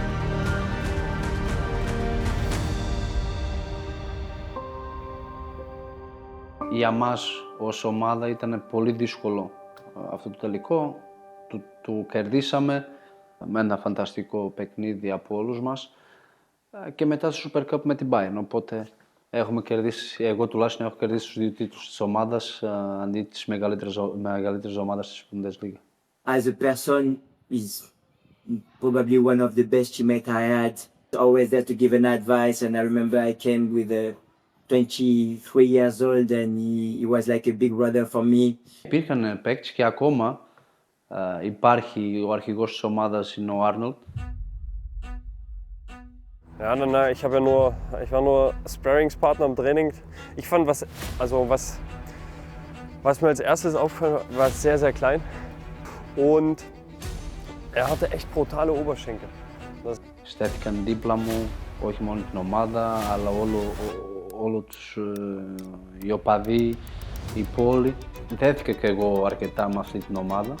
S1: Για μας ως ομάδα ήταν πολύ δύσκολο αυτό το τελικό. Το κερδίσαμε με ένα φανταστικό παιχνίδι από όλους μας και μετά στο Super Cup με την Bayern. Οπότε έχουμε κερδίσει, εγώ τουλάχιστον έχω κερδίσει τους δύο τίτλους της ομάδας αντί της μεγαλύτερης ομάδας της Bundesliga.
S19: As a person, he's probably one of the best teammates I had. Always there to give an advice, and I remember I came with 23 years old and he was like a big brother for me.
S1: Υπήρχαν παίκτες και ακόμα υπάρχει ο αρχηγός της ομάδας, είναι ο Arnold.
S20: Ja, ich war nur Sparringspartner im Training. Ich fand, was mir als erstes aufgefallen war sehr, sehr klein. Und er hatte echt brutale Oberschenkel.
S1: Στέθηκαν δίπλα μου, όχι μόνο την ομάδα, αλλά όλο τους οι οπαδοί, η πόλη. Δέθηκα και εγώ αρκετά με αυτή την ομάδα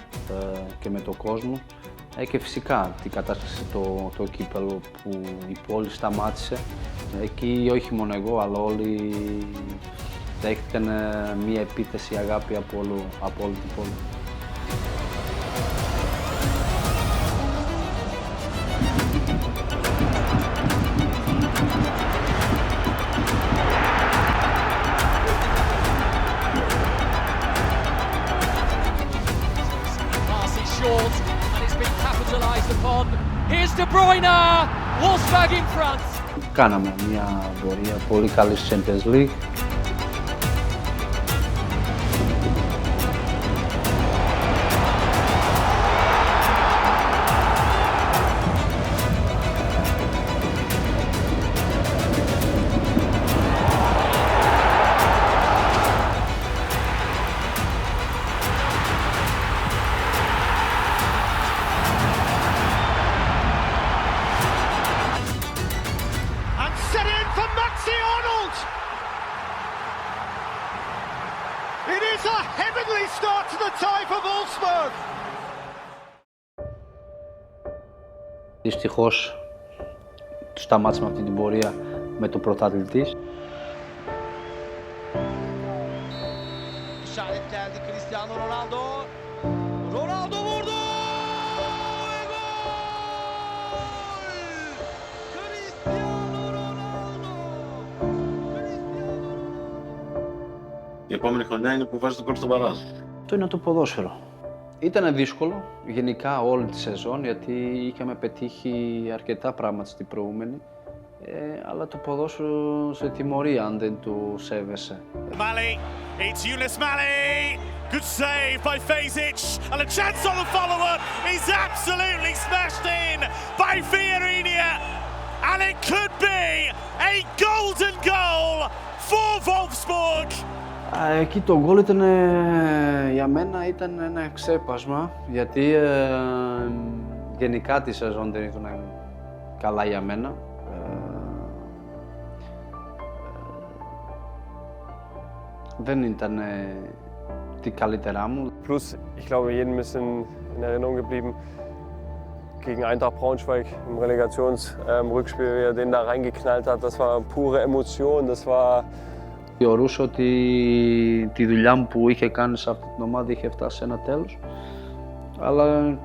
S1: και με τον κόσμο. Και φυσικά την κατάσταση το κύπελλο που η πόλη σταμάτησε. Εκεί όχι μόνο εγώ, αλλά όλοι δέχτηκαν μία επίθεση αγάπη από όλη την πόλη.
S15: Here's De Bruyne, Wolfsburg in front.
S1: Κάναμε μια πορεία πολύ καλή στη Champions League. Δυστυχώς σταμάτησαμε αυτή την πορεία με το πρωταθλητής.
S18: İşaret geldi Cristiano Ronaldo. Ronaldo vurdu!
S14: Η επόμενη χρονιά είναι που βάζει το γκολ στον μπαράζ.
S1: Αυτό είναι το ποδόσφαιρο. Ήταν δύσκολο γενικά όλη τη σεζόν γιατί είχαμε πετύχει αρκετά πράγματα στην προηγούμενη. Αλλά το ποδόσφαιρο σε τιμωρεί αν δεν το σέβεσαι.
S17: Mali, it's Yunus Mali. Good save by Fazic, and a chance on the follow-up is absolutely smashed in by Vieirinha, and it could be a golden goal for Wolfsburg.
S1: Εκεί το γκολ ήταν, για μένα ήταν ένα ξέπασμα, γιατί γενικά τη σεζόν δεν ήταν καλά για μένα. Δεν ήταν die καλύτερά μου.
S20: Plus, ich glaube, jedem ist in Erinnerung geblieben, gegen Eintracht Braunschweig im Relegationsrückspiel, wie er den da reingeknallt hat. Das war pure Emotion, das war...
S1: Θεωρούσα ότι τη δουλειά μου που είχε κάνει σε αυτή την ομάδα είχε φτάσει σε ένα τέλος. Αλλά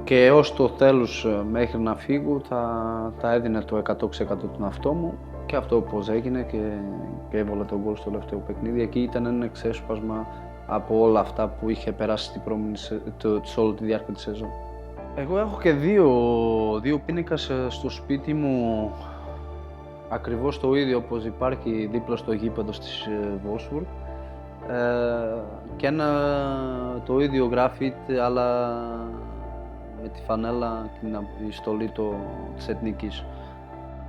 S1: και ως το τέλος μέχρι να φύγω θα έδινε το 100% τον εαυτό μου. Και αυτό πώς έγινε και έβαλα τον γκολ στο τελευταίο παιχνίδι. Εκεί ήταν ένα ξέσπασμα από όλα αυτά που είχε περάσει σε όλη τη διάρκεια της σεζόν. Εγώ έχω και δύο πίνακες στο σπίτι μου, ακριβώς το ίδιο όπως υπάρχει δίπλα στο γήπεδο της Wolfsburg, και το ίδιο graffiti, αλλά με τη φανέλα και την στολή της Εθνικής.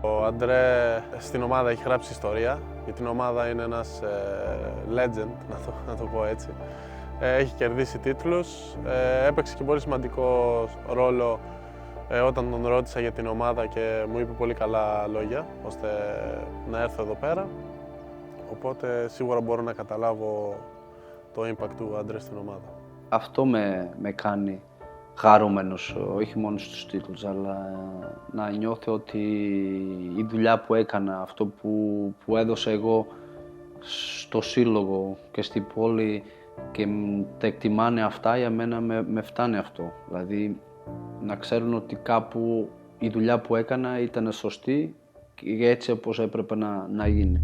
S21: Ο Αντρέ στην ομάδα έχει γράψει ιστορία, γιατί την ομάδα είναι ένας legend, να το πω έτσι. Έχει κερδίσει τίτλους, έπαιξε και πολύ σημαντικό ρόλο όταν τον ρώτησα για την ομάδα και μου είπε πολύ καλά λόγια, ώστε να έρθω εδώ πέρα. Οπότε σίγουρα μπορώ να καταλάβω το impact του Αντρέ στην ομάδα.
S1: Αυτό με κάνει χαρούμενος, όχι μόνο στους τίτλους, αλλά να νιώθω ότι η δουλειά που έκανα, αυτό που έδωσα εγώ στο σύλλογο και στην πόλη και τα εκτιμάνε αυτά, για μένα με φτάνει αυτό. Δηλαδή να ξέρουν ότι κάπου η δουλειά που έκανα ήταν σωστή και έτσι όπως έπρεπε να γίνει.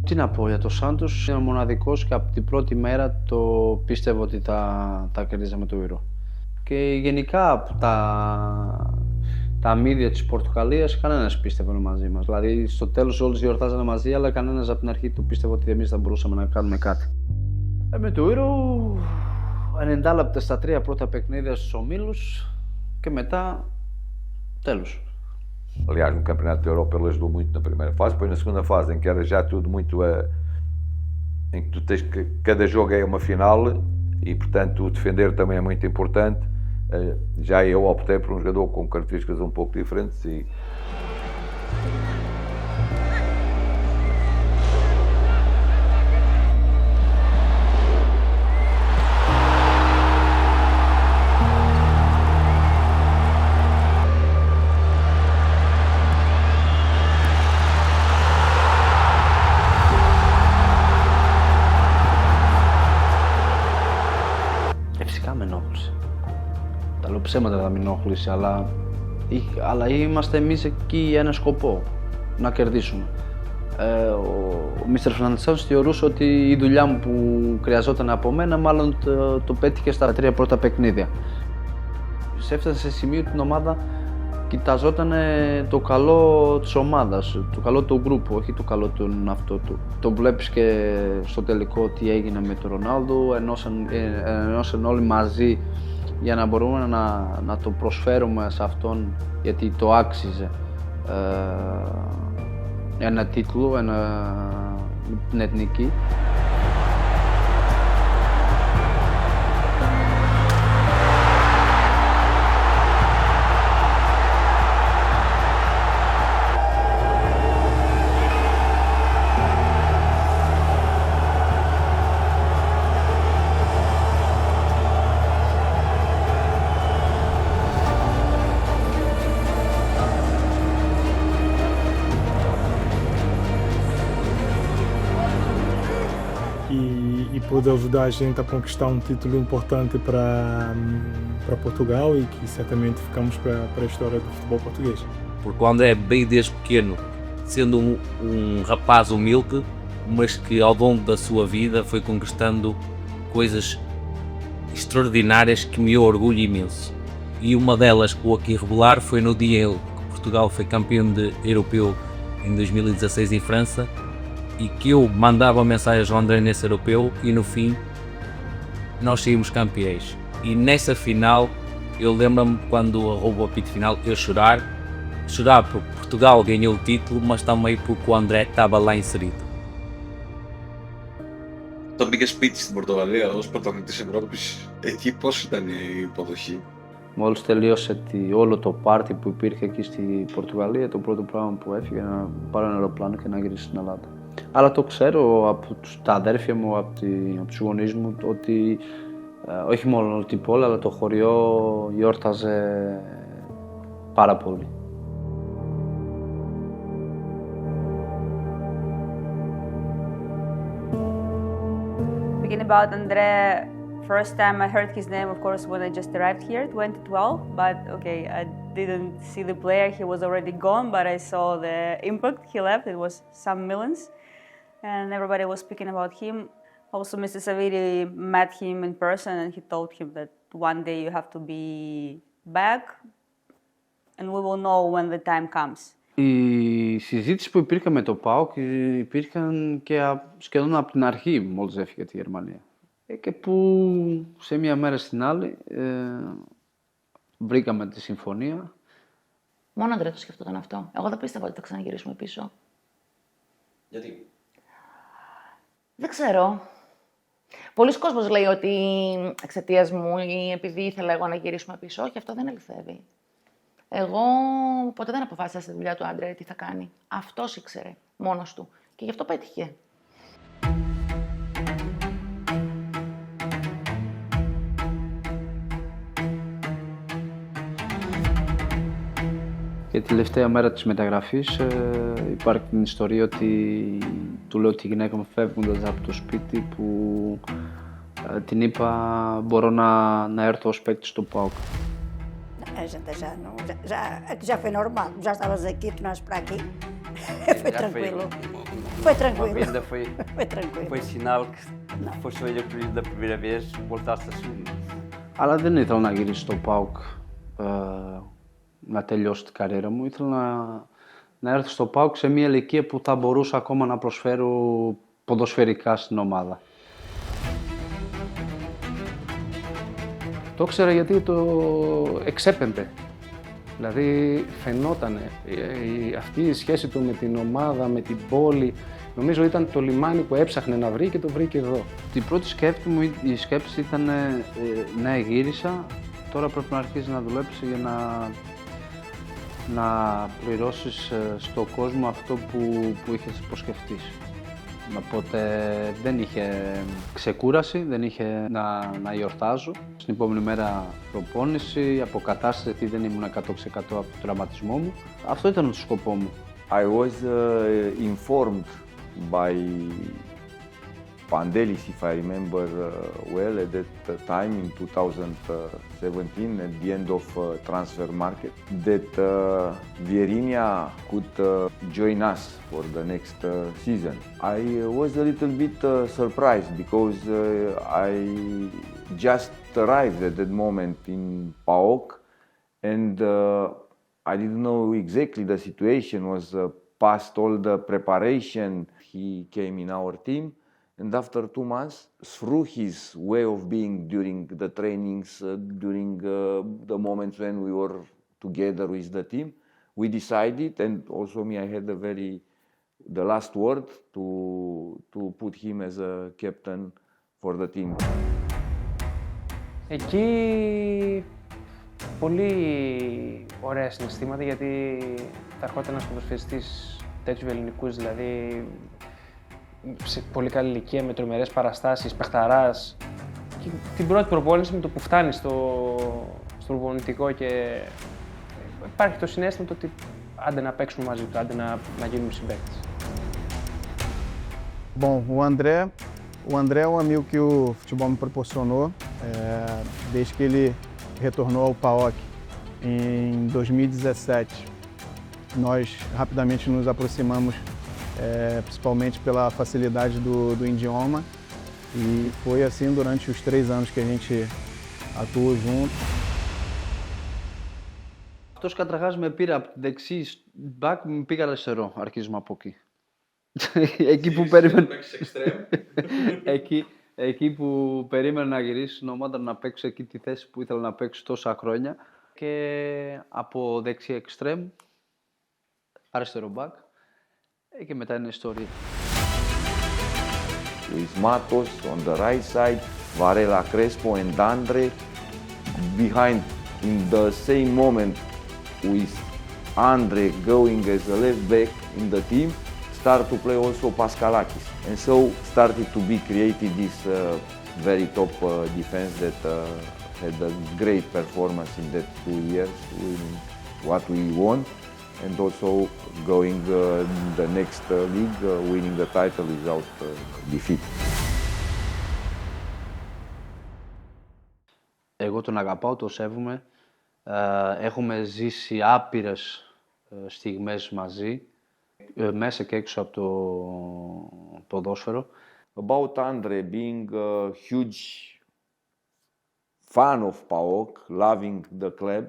S1: Τι να πω για το Σάντος, είναι μοναδικός και από την πρώτη μέρα το πίστευα ότι θα κερδίζαμε το Euro. Και γενικά από τα μίδια της Πορτογαλίας κανένας πίστευε μαζί μας. Δηλαδή στο τέλος όλους γιορτάζανε μαζί, αλλά κανένας από την αρχή το πίστευε ότι εμείς θα μπορούσαμε να κάνουμε κάτι. Με το Euro, 90 λεπτά στα 3 πρώτα παιχνίδια στους ομίλους και μετά τέλος.
S6: Aliás, no Campeonato da Europa ele ajudou muito na primeira fase, depois na segunda fase em que era já tudo muito em que tu tens que cada jogo é uma final e portanto defender também é muito importante. Já eu optei por um jogador com características um pouco diferentes e
S1: Τα λέω ψέματα θα με ενόχλησε, αλλά είμαστε εμείς εκεί για ένα σκοπό, να κερδίσουμε. Ο Μίστερ Φερνάντες θεωρούσε ότι η δουλειά μου που χρειαζόταν από μένα μάλλον το πέτυχε στα 3 πρώτα παιχνίδια. Έφτασε σε σημείο την ομάδα κοιταζόταν το καλό της ομάδας, το καλό του γκρουπ, όχι το καλό του εαυτό του. Το βλέπεις και στο τελικό τι έγινε με τον Ρονάλντο, ενώσαν όλοι μαζί για να μπορούμε να το προσφέρουμε σε αυτόν, γιατί το άξιζε ένα τίτλο, την εθνική.
S5: E poder ajudar a gente a conquistar um título importante para Portugal e que certamente ficamos para a história do futebol português.
S4: Porque o André veio desde pequeno, sendo um rapaz humilde, mas que ao longo da sua vida foi conquistando coisas extraordinárias que me orgulho imenso. E uma delas que vou aqui revelar foi no dia que Portugal foi campeão europeu em 2016 em França, e que eu mandava mensagens ao André nesse europeu e no fim nós saímos campeões. E nessa final eu lembro-me quando arroba o apito final eu chorar porque Portugal ganhou o título, mas também porque o André estava lá inserido.
S14: Τον πήγε σπίτι στην Πορτογαλία ως πρωταθλητής Ευρώπης. Εκεί πώς ήταν η υποδοχή?
S1: Μόλις τελείωσε όλο το πάρτι που υπήρχε εκεί στη Πορτογαλία, το πρώτο πράγμα που έφυγε να πάρω ένα αεροπλάνο και να γυρίσω στην Ελλάδα. Αλλά το ξέρω από τα αδέρφια μου, από τους γονείς μου, ότι όχι μόνο την πόλη, αλλά το χωριό γιόρταζε πάρα πολύ.
S3: Speaking about André, first time I heard his name, of course, when I just arrived here, 2012. But okay, I didn't see the player; he was already gone. But I saw the impact he left. It was some millions, and everybody was speaking about him. Also, Mr. Saviri met him in person, and he told him that one day you have to be back, and we will know when the time comes.
S1: Οι συζήτηση που υπήρχαν με το ΠΑΟΚ υπήρχαν και σχεδόν από την αρχή μόλις έφυγε τη Γερμανία. Και που σε μία μέρα στην άλλη βρήκαμε τη συμφωνία.
S8: Μόνο Αντρέ το σκεφτόταν αυτό. Εγώ δεν πίστευα ότι θα ξαναγυρίσουμε πίσω.
S14: Γιατί?
S8: Δεν ξέρω. Πολλοί κόσμος λέει ότι εξαιτίας μου ή επειδή ήθελα εγώ να γυρίσουμε πίσω. Όχι, αυτό δεν αληθεύει. Εγώ ποτέ δεν αποφάσισα στη δουλειά του Άντρε τι θα κάνει. Αυτός ήξερε, μόνος του. Και γι' αυτό πέτυχε.
S1: Και τη τελευταία μέρα της μεταγραφής υπάρχει την ιστορία ότι του λέω τη γυναίκα μου φεύγοντας από το σπίτι που την είπα μπορώ να έρθω ως παίκτης στο ΠΑΟΚ.
S2: A gente já foi normal, já estavas aqui, tu nós para aqui, foi tranquilo. Foi tranquilo. Foi tranquilo.
S22: Foi sinal que foste escolhido da primeira vez, voltaste a segunda.
S1: Αλλά δεν ήθελα να γυρίσω στο ΠΑΟΚ να τελειώσει την καριέρα μου. Ήθελα να έρθω στο ΠΑΟΚ σε μια ηλικία που θα μπορούσα ακόμα να προσφέρω ποδοσφαιρικά στην ομάδα.
S7: Το ήξερα γιατί το εξέπεμπε. Δηλαδή φαινότανε αυτή η σχέση του με την ομάδα, με την πόλη. Νομίζω ήταν το λιμάνι που έψαχνε να βρει και το βρήκε εδώ.
S1: Την πρώτη η σκέψη ήταν ναι, γύρισα, τώρα πρέπει να αρχίσεις να δουλέψεις για να πληρώσεις στον κόσμο αυτό που είχες υποσχευτείς. Οπότε δεν είχε ξεκούραση, δεν είχε να γιορτάζω. Στην επόμενη μέρα προπόνηση, αποκατάσταση, γιατί δεν ήμουν 100% από τον τραυματισμό μου. Αυτό ήταν το σκοπό μου.
S23: I was informed by Pandelis, if I remember well, at that time in 2017, at the end of transfer market, that Vierinia could join us for the next season. I was a little bit surprised because I just arrived at that moment in PAOK and I didn't know exactly the situation, was past all the preparation. He came in our team. And after 2 months, through his way of being during the trainings, during the moments when we were together with the team, we decided, and also me, I had the last word to put him as a captain for the team.
S16: Εκεί πολύ ωραία συναισθήματα γιατί θα ερχόταν ένας ποδοσφαιριστής τέτοιους ελληνικούς, δηλαδή σε πολύ καλή ηλικία, με τρομερές παραστάσεις, παιχταράς. Και την πρώτη προπόνηση με το που φτάνει στο προπονητικό και υπάρχει το συναίσθημα το ότι άντε να παίξουμε μαζί του, άντε να γίνουμε συμπαίκτες.
S24: Bom, o André é um amigo que o futebol me proporcionou desde que ele retornou ao PAOK em 2017. Nós rapidamente nos aproximamos, principalmente pela facilidade do idioma, e foi assim durante os 3 anos que a gente atuo junto.
S1: Αυτός καταρχάς με πήρε από τη δεξί back, με πήγα αριστερό. Αρχίζουμε από εκεί. Εκεί που περίμενε. Εκεί που περίμενε να γυρίσει στην ομάδα να παίξω εκεί τη θέση που ήθελα να παίξω τόσα χρόνια. Και από δεξί εξτρέμ, αριστερό back. Και μετά είναι ιστορία.
S23: Luis Matos on the right side, Varela Crespo and Andre behind in the same moment with Andre going as a left back in the team, start to play also Paskalakis. And so started to be created this very top defense that had a great performance in that 2 years, winning what we won, and also going the next league, winning the title without defeat.
S1: Εγώ τον αγαπάω, τον σέβομαι. Έχουμε ζήσει άπειρες στιγμές μαζί, μέσα και έξω από το ποδόσφαιρο.
S23: About Andre being a huge fan of PAOK, loving the club,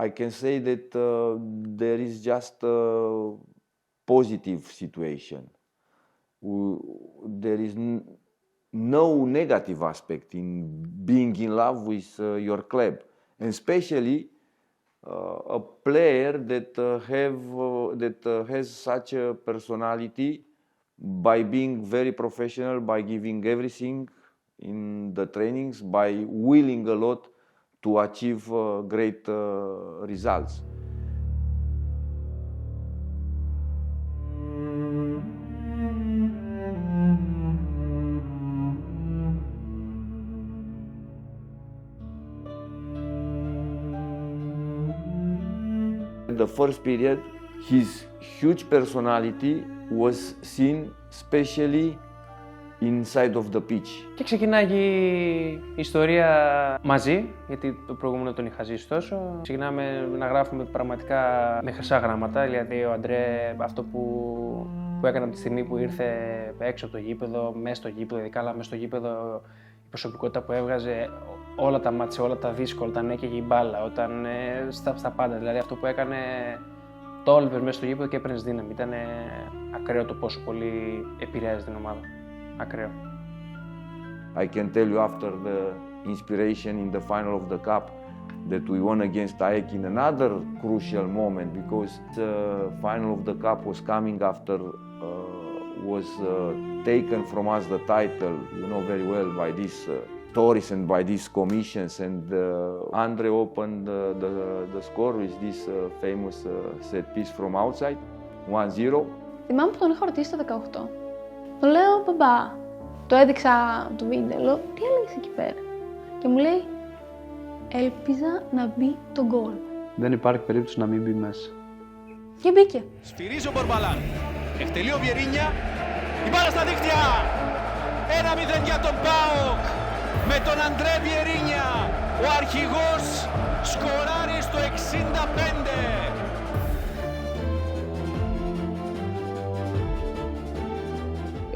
S23: I can say that there is just a positive situation. There is no negative aspect in being in love with your club, and especially a player that has such a personality by being very professional, by giving everything in the trainings, by willing a lot to achieve great results. In the first period, his huge personality was seen especially inside of the pitch.
S16: Και ξεκινάει η ιστορία μαζί, γιατί το προηγούμενο τον είχα ζήσει τόσο. Ξεκινάμε να γράφουμε πραγματικά με χρυσά γράμματα, δηλαδή ο Αντρέ αυτό που έκανε από τη στιγμή που ήρθε έξω από το γήπεδο, μέσα στο γήπεδο, ειδικά αλλά μέσα στο γήπεδο, η προσωπικότητα που έβγαζε, όλα τα μάτια, όλα τα δύσκολα, όταν έκαιγε η μπάλα, όταν στα πάντα, δηλαδή αυτό που έκανε, το έλειπες μέσα στο γήπεδο και έπαιρνες δύναμη. Ήταν ακραίο το πόσο πολύ επηρέαζε την ομάδα. Ακραίο.
S23: I can tell you after the inspiration in the final of the cup that we won against AEK in another crucial moment, because the final of the cup was coming after was taken from us the title, you know very well, by these stories and by these commissions, and Andre opened the score with this famous set piece from outside, 1-0.
S9: Θυμάμαι που τον είχα ρωτήσει το 18. Του λέω, μπαμπά, το έδειξα το βίντεο, λέω, τι έλεγες εκεί πέρα? Και μου λέει, έλπιζα να μπει το γκολ.
S1: Δεν υπάρχει περίπτωση να μην μπει μέσα.
S9: Και μπήκε.
S15: Σφυρίζει ο Μπορμπαλάν. Εκτελεί ο Βιερίνια. Η μπάλα στα δίχτυα. 1-0 για τον ΠΑΟΚ. Με τον Αντρέ Βιερίνια. Ο αρχηγός σκοράρει στο 65.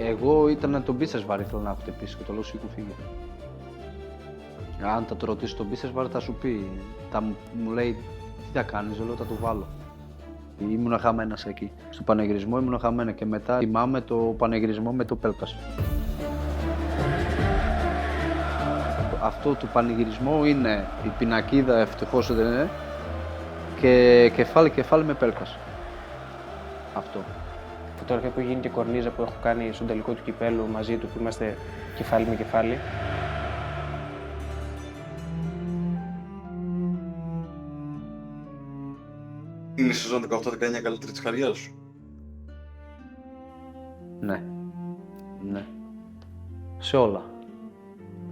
S1: Εγώ ήταν τον Μπίσεσβαρ, ήθελα να έχω χτυπήσει και το λέω σήκω φύγε. Αν θα το ρωτήσει τον Μπίσεσβαρ θα σου πει, μου λέει τι θα κάνεις, λέω θα το βάλω. Ήμουν χαμένας εκεί. Στο πανεγυρισμό ήμουν χαμένα και μετά θυμάμαι το πανεγυρισμό με το Πέλκας. Αυτό του πανηγυρισμού είναι η πινακίδα, ευτυχώς δεν είναι, και κεφάλι με Πέλκας. Αυτό.
S16: Φωτογραφία που γίνει και κορνίζα που έχω κάνει στον τελικό του κυπέλου μαζί του, που είμαστε κεφάλι με κεφάλι.
S14: Είναι η σεζόν 18-19 καλύτερη της καριέρας σου?
S1: Ναι. Σε όλα.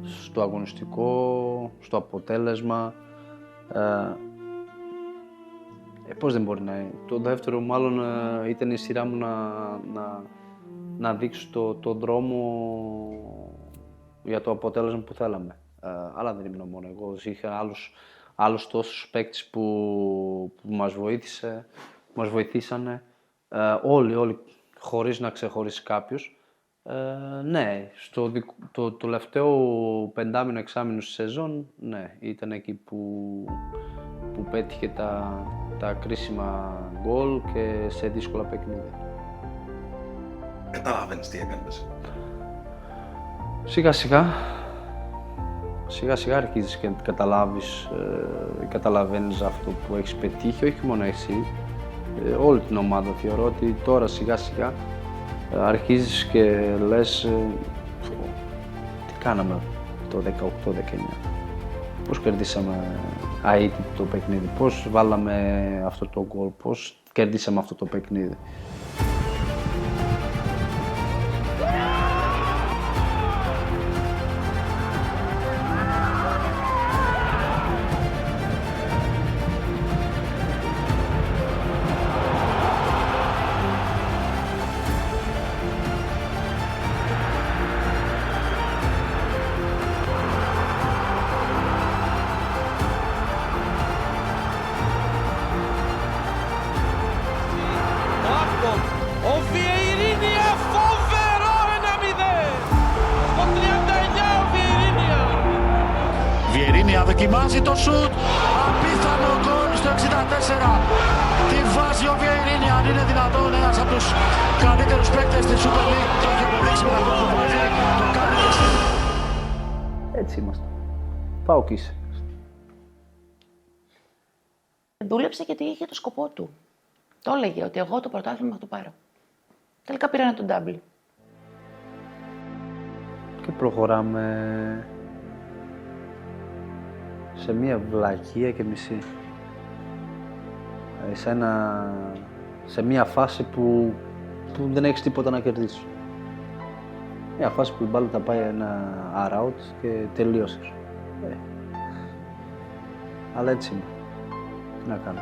S1: Στο αγωνιστικό, στο αποτέλεσμα. Πώς δεν μπορεί να είναι. Το δεύτερο μάλλον ήταν η σειρά μου να δείξω τον δρόμο για το αποτέλεσμα που θέλαμε. Αλλά δεν ήμουν μόνο εγώ. Είχα άλλους τόσους παίκτες που μας βοηθήσανε. Όλοι, χωρίς να ξεχωρίσει κάποιος. Ναι, το τελευταίο πεντάμινο, εξάμηνο στη σεζόν, ναι, ήταν εκεί που πέτυχε τα κρίσιμα γκολ και σε δύσκολα παιχνίδια.
S14: Καταλαβαίνεις τι έκανες?
S1: Σιγά σιγά αρχίζεις και καταλαβαίνεις αυτό που έχεις πετύχει, όχι μόνο εσύ, όλη την ομάδα. Θεωρώ ότι τώρα σιγά σιγά αρχίζεις και λες τι κάναμε το 18-19, πώς κερδίσαμε αίτητο το παιχνίδι, πώς βάλαμε αυτό το γκολ, πώς κερδίσαμε αυτό το παιχνίδι.
S15: Ο Βιερίνια, φοβερό 1-0! Στο 39 ο Βιερίνια.
S17: Βιερίνια δοκιμάζει το σουτ. Απίθανο γκολ στο 64. Τη βάζει ο Βιερίνια. Αν είναι δυνατόν, ένας από τους καλύτερους παίκτες της Super League. Το έχει αποδείξει με τα γκολ που βάζει. Το κάνει και στην...
S1: Έτσι είμαστε. Πάω κι είσαι.
S8: Δούλεψε γιατί είχε το σκοπό του. Το έλεγε ότι εγώ το πρωτάθλημα θα το πάρω. Τελικά πήρανε τον double.
S1: Και προχωράμε σε μια βλακεία και μισή. Σε μια φάση που δεν έχεις τίποτα να κερδίσεις. Μια φάση που η μπάλα θα πάει ένα out και τελείωσες. Αλλά έτσι είναι. Τι να κάνω.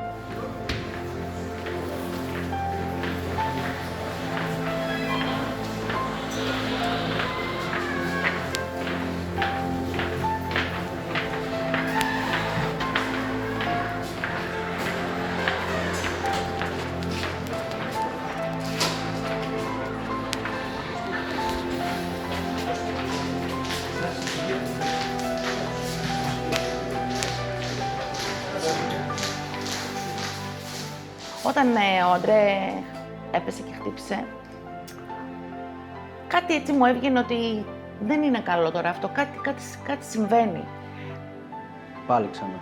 S8: Όταν ο Αντρέ έπεσε και χτύπησε, κάτι έτσι μου έβγαινε ότι δεν είναι καλό τώρα αυτό, κάτι συμβαίνει.
S1: Πάλι ξανά.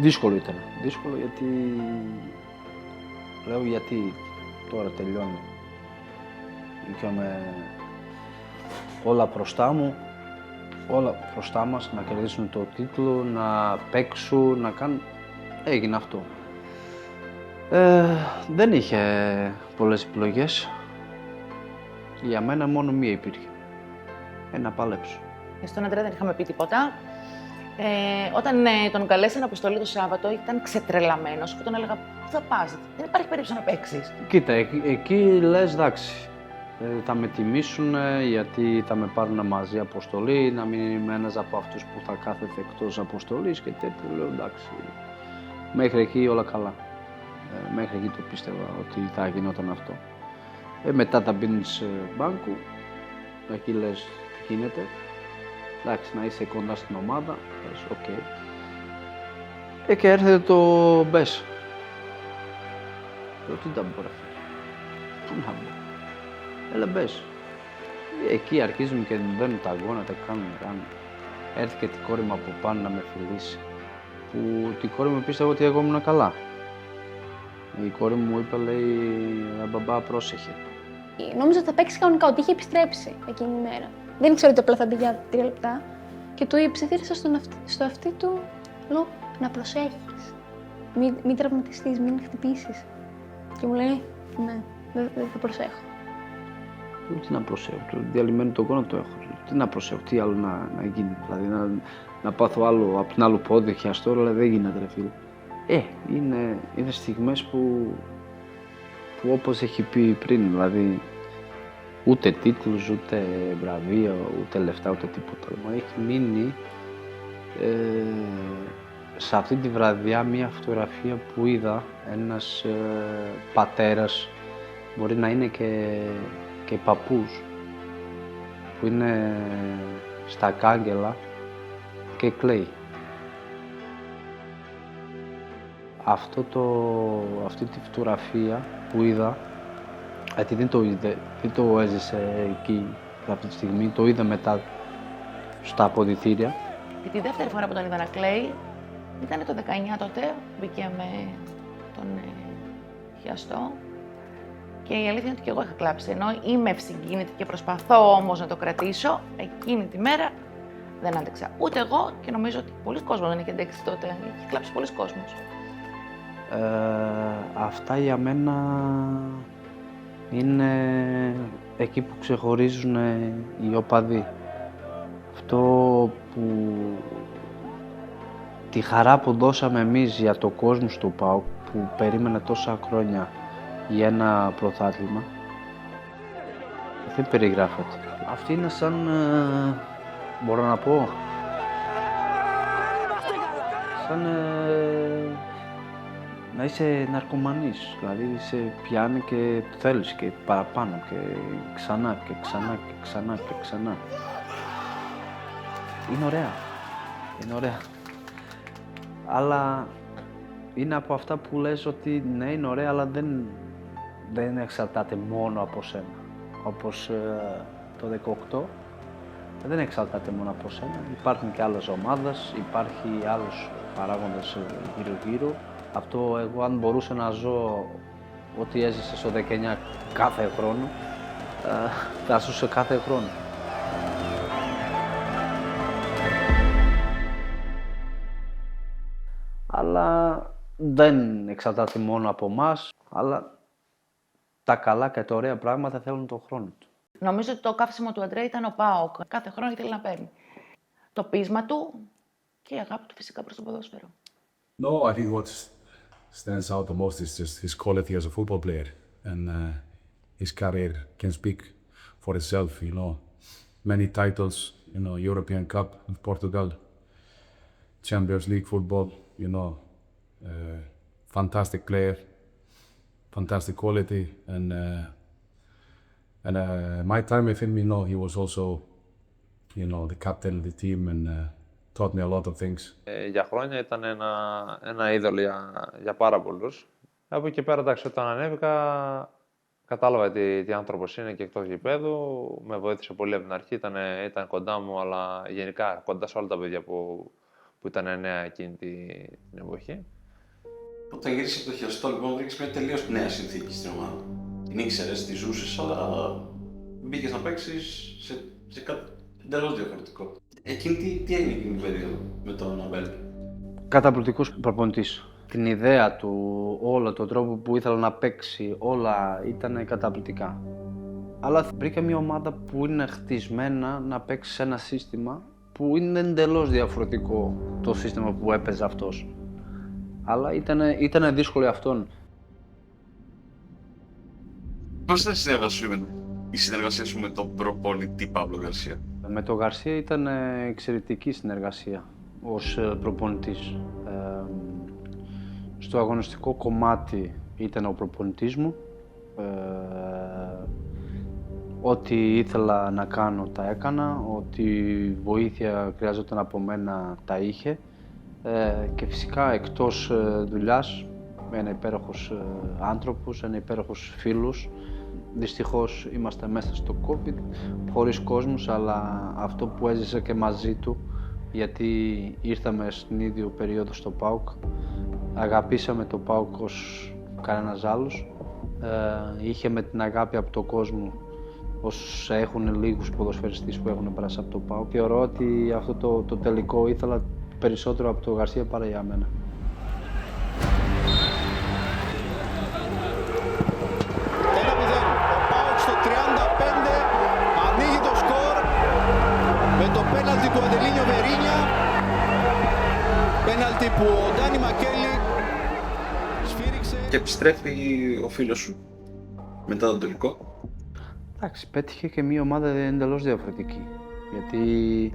S1: Δύσκολο ήταν. Δύσκολο γιατί... Λέω γιατί τώρα τελειώνει. Είχαμε όλα μπροστά μου, όλα μπροστά μας, να κερδίσουν το τίτλο, να παίξουν, να κάνουν... Έγινε αυτό. Δεν είχε πολλές επιλογές. Για μένα μόνο μία υπήρχε. Να παλέψω.
S8: Στον Αντρέ δεν είχαμε πει τίποτα. Όταν τον καλέσανε αποστολή το Σάββατο, ήταν ξετρελαμένος και τον έλεγα πού θα πας, δεν υπάρχει περίπτωση να παίξεις.
S1: Κοίτα, εκεί λες εντάξει. Θα με τιμήσουν γιατί θα με πάρουν μαζί αποστολή, να μην είμαι ένας από αυτούς που θα κάθεται εκτός αποστολής και τέτοια. Λέω εντάξει. Μέχρι εκεί όλα καλά. Μέχρι εκεί το πίστευα ότι θα γινόταν αυτό. Μετά θα μπαίνεις μπάνκου, εκεί λες τι γίνεται. Εντάξει, να είσαι κοντά στην ομάδα, λες οκ. Και έρχεται το μπες. Λέω τι τα μπορώ αυτό. Πού να μπω. Έλα μπες. Εκεί αρχίζουν και μπαίνουν τα αγώνα, τα κάνουν. Έρθει και την κόρη μου από πάνω να με φιλήσει. Που την κόρη μου πίστευε ότι εγώ ήμουν καλά. Η κόρη μου είπε, λέει, μπαμπά, πρόσεχε.
S9: Νόμιζα ότι θα παίξει κανονικά, ότι είχε επιστρέψει εκείνη η μέρα. Δεν ήξερα ότι απλά θα μπει για 3 λεπτά. Και του ψιθύρισα στο αυτί του, λέω, να προσέχεις. Μην τραυματιστείς, μην χτυπήσεις. Και μου λέει, ναι, δεν θα προσέχω.
S1: Τι να προσέχω, το διαλυμένο το γόνατο έχω. Τι να προσέχω, τι άλλο να γίνει. Δηλαδή να πάθω άλλο, από την άλλο πόδι, χιαστό, αλλά δεν γίνεται, ρε φίλε. Είναι στιγμές που όπως έχει πει πριν, δηλαδή ούτε τίτλους, ούτε βραβεία, ούτε λεφτά, ούτε τίποτα. Μα έχει μείνει σε αυτή τη βραδιά μια φωτογραφία που είδα ένας πατέρας μπορεί να είναι και παππούς που είναι στα κάγκελα και κλαίει. Αυτή τη φωτογραφία που είδα, γιατί δεν το έζησε εκεί αυτή τη στιγμή, το είδα μετά στα αποδυτήρια.
S8: Και τη δεύτερη φορά που τον είδα να κλαίει ήταν το 19 τότε, μπήκε με τον χιαστό. Και η αλήθεια είναι ότι και εγώ είχα κλάψει, ενώ είμαι ευσυγκίνητη και προσπαθώ όμως να το κρατήσω, εκείνη τη μέρα δεν άντεξα. Ούτε εγώ και νομίζω ότι πολλοί κόσμος δεν είχε αντέξει τότε, είχε κλάψει πολλοί κόσμος.
S1: Αυτά για μένα είναι εκεί που ξεχωρίζουν οι οπαδοί. Αυτό που τη χαρά που δώσαμε εμείς για το κόσμο στο ΠΑΟΚ, που περίμενε τόσα χρόνια για ένα πρωτάθλημα, δεν περιγράφεται. Αυτή είναι σαν, μπορώ να πω, σαν να είσαι ναρκωμανής, δηλαδή σε πιάνει και θέλεις και παραπάνω και ξανά και ξανά και ξανά και ξανά. Είναι ωραία, είναι ωραία. Αλλά είναι από αυτά που λες ότι ναι, είναι ωραία, αλλά δεν εξαρτάται μόνο από σένα. Όπως το 18, δεν εξαρτάται μόνο από σένα. Υπάρχουν και άλλες ομάδες, υπάρχει άλλους παράγοντες γύρω-γύρω. Αυτό εγώ αν μπορούσα να ζω ό,τι έζησε στο 19 κάθε χρόνο, θα ζούσε κάθε χρόνο. Αλλά δεν εξαρτάται μόνο από εμάς, αλλά τα καλά και τα ωραία πράγματα θέλουν τον χρόνο του.
S8: Νομίζω ότι το καύσιμο του Αντρέ ήταν ο ΠΑΟΚ. Κάθε χρόνο ήθελε να παίρνει. Το πείσμα του και η αγάπη του φυσικά προς το ποδόσφαιρο.
S10: No, I think what stands out the most is just his quality as a football player, and his career can speak for itself. You know, many titles. You know, European Cup with Portugal, Champions League football. You know, fantastic player, fantastic quality, and my time with him, you know, he was also, you know, the captain of the team and taught me a lot of things.
S11: Για χρόνια ήταν ένα είδωλο για πάρα πολλούς. Από εκεί πέρα, εντάξει, όταν ανέβηκα, κατάλαβα τι άνθρωπος είναι και εκτός γηπέδου. Με βοήθησε πολύ από την αρχή, ήταν κοντά μου, αλλά γενικά κοντά σε όλα τα παιδιά που ήταν νέα εκείνη την εποχή.
S14: Όταν γύρισες από το χιαστό, λοιπόν, βρήκες μια τελείως νέα συνθήκη στην ομάδα. Την ήξερες, τη ζούσες, αλλά μπήκες να παίξεις σε κάτι εντελώς διαφορετικό. Εκείνη τι έγινε εκείνη την περίοδο με τον Αμπέλ?
S1: Καταπληκτικός προπονητής. Την ιδέα του, όλο τον τρόπο που ήθελε να παίξει, όλα ήταν καταπληκτικά. Αλλά βρήκα μια ομάδα που είναι χτισμένα να παίξει σε ένα σύστημα που είναι εντελώς διαφορετικό το σύστημα που έπαιζε αυτός. Αλλά ήταν δύσκολο αυτόν.
S14: Πώς ήταν η συνεργασία σου με τον προπονητή Παύλο Γκαρσία?
S1: Με τον Γκαρσία ήταν εξαιρετική συνεργασία ως προπονητής. Στο αγωνιστικό κομμάτι ήταν ο προπονητής μου. Ό,τι ήθελα να κάνω τα έκανα, ό,τι βοήθεια χρειάζονταν από μένα τα είχε. Και φυσικά εκτός δουλειάς, ένα υπέροχος άνθρωπος, ένα υπέροχος φίλος. Δυστυχώς είμαστε μέσα στο COVID, χωρίς κόσμος, αλλά αυτό που έζησα και μαζί του, γιατί ήρθαμε στην ίδιο περίοδο στο ΠΑΟΚ, αγαπήσαμε το ΠΑΟΚ ως κανένας άλλος, είχε με την αγάπη από τον κόσμο όσους έχουν λίγους ποδοσφαιριστές που έχουν περάσει από το ΠΑΟΚ. Θεωρώ ότι αυτό το τελικό ήθελα περισσότερο από τον Γκαρσία παρά για μένα.
S15: Στο 35 ανοίγει το σκορ με το πέναλτι του Αντελίνιο Βερίνια. Πέναλτι που ο Ντάνι Μακέλη σφύριξε.
S14: Και επιστρέφει ο φίλος σου μετά τον τελικό.
S1: Εντάξει, πέτυχε και μια ομάδα εντελώς διαφορετική. Γιατί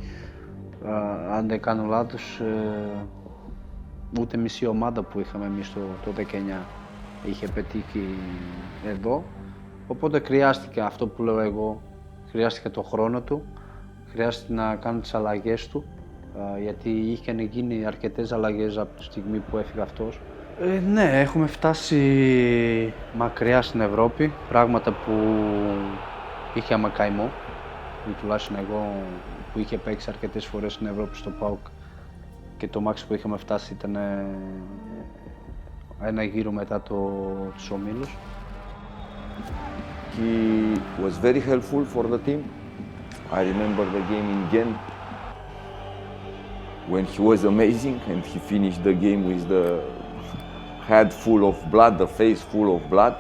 S1: αν δεν κάνω λάθος, ούτε μισή ομάδα που είχαμε εμείς το 19 είχε πετύχει εδώ. Οπότε χρειάστηκε αυτό που λέω εγώ, χρειάστηκε το χρόνο του, χρειάστηκε να κάνει τις αλλαγές του, γιατί είχαν γίνει αρκετές αλλαγές από τη στιγμή που έφυγε αυτός. Ναι, έχουμε φτάσει μακριά στην Ευρώπη, πράγματα που είχαμε καημό, τουλάχιστον εγώ που είχε παίξει αρκετές φορές στην Ευρώπη στο ΠΑΟΚ και το μάξι που είχαμε φτάσει ήταν ένα γύρο μετά τους ομίλους.
S23: He was very helpful for the team. I remember the game in Ghent when he was amazing and he finished the game with the head full of blood, the face full of blood.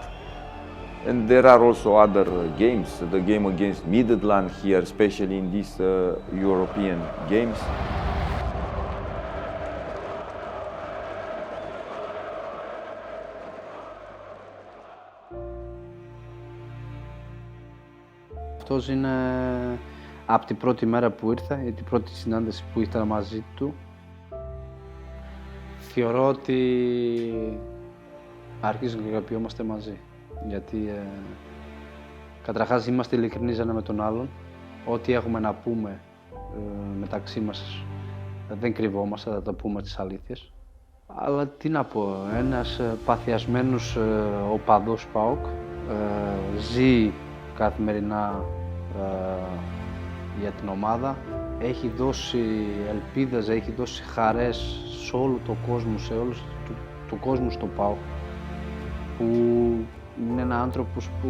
S23: And there are also other games, the game against Midtjylland here, especially in these European games.
S1: Αυτός είναι από την πρώτη μέρα που ήρθα, την πρώτη συνάντηση που ήρθα μαζί του. Θεωρώ ότι αρχίζουμε και αγαπιόμαστε μαζί. Γιατί καταρχάς είμαστε ειλικρινείς ένα με τον άλλον. Ό,τι έχουμε να πούμε μεταξύ μας δεν κρυβόμαστε, θα τα πούμε τις αλήθειες. Αλλά τι να πω, ένας παθιασμένος οπαδός ΠΑΟΚ ζει καθημερινά για την ομάδα. Έχει δώσει ελπίδες, έχει δώσει χαρές σε όλο τον κόσμο, σε όλο τον κόσμο στο ΠΑΟΚ. Που είναι ένα άνθρωπος που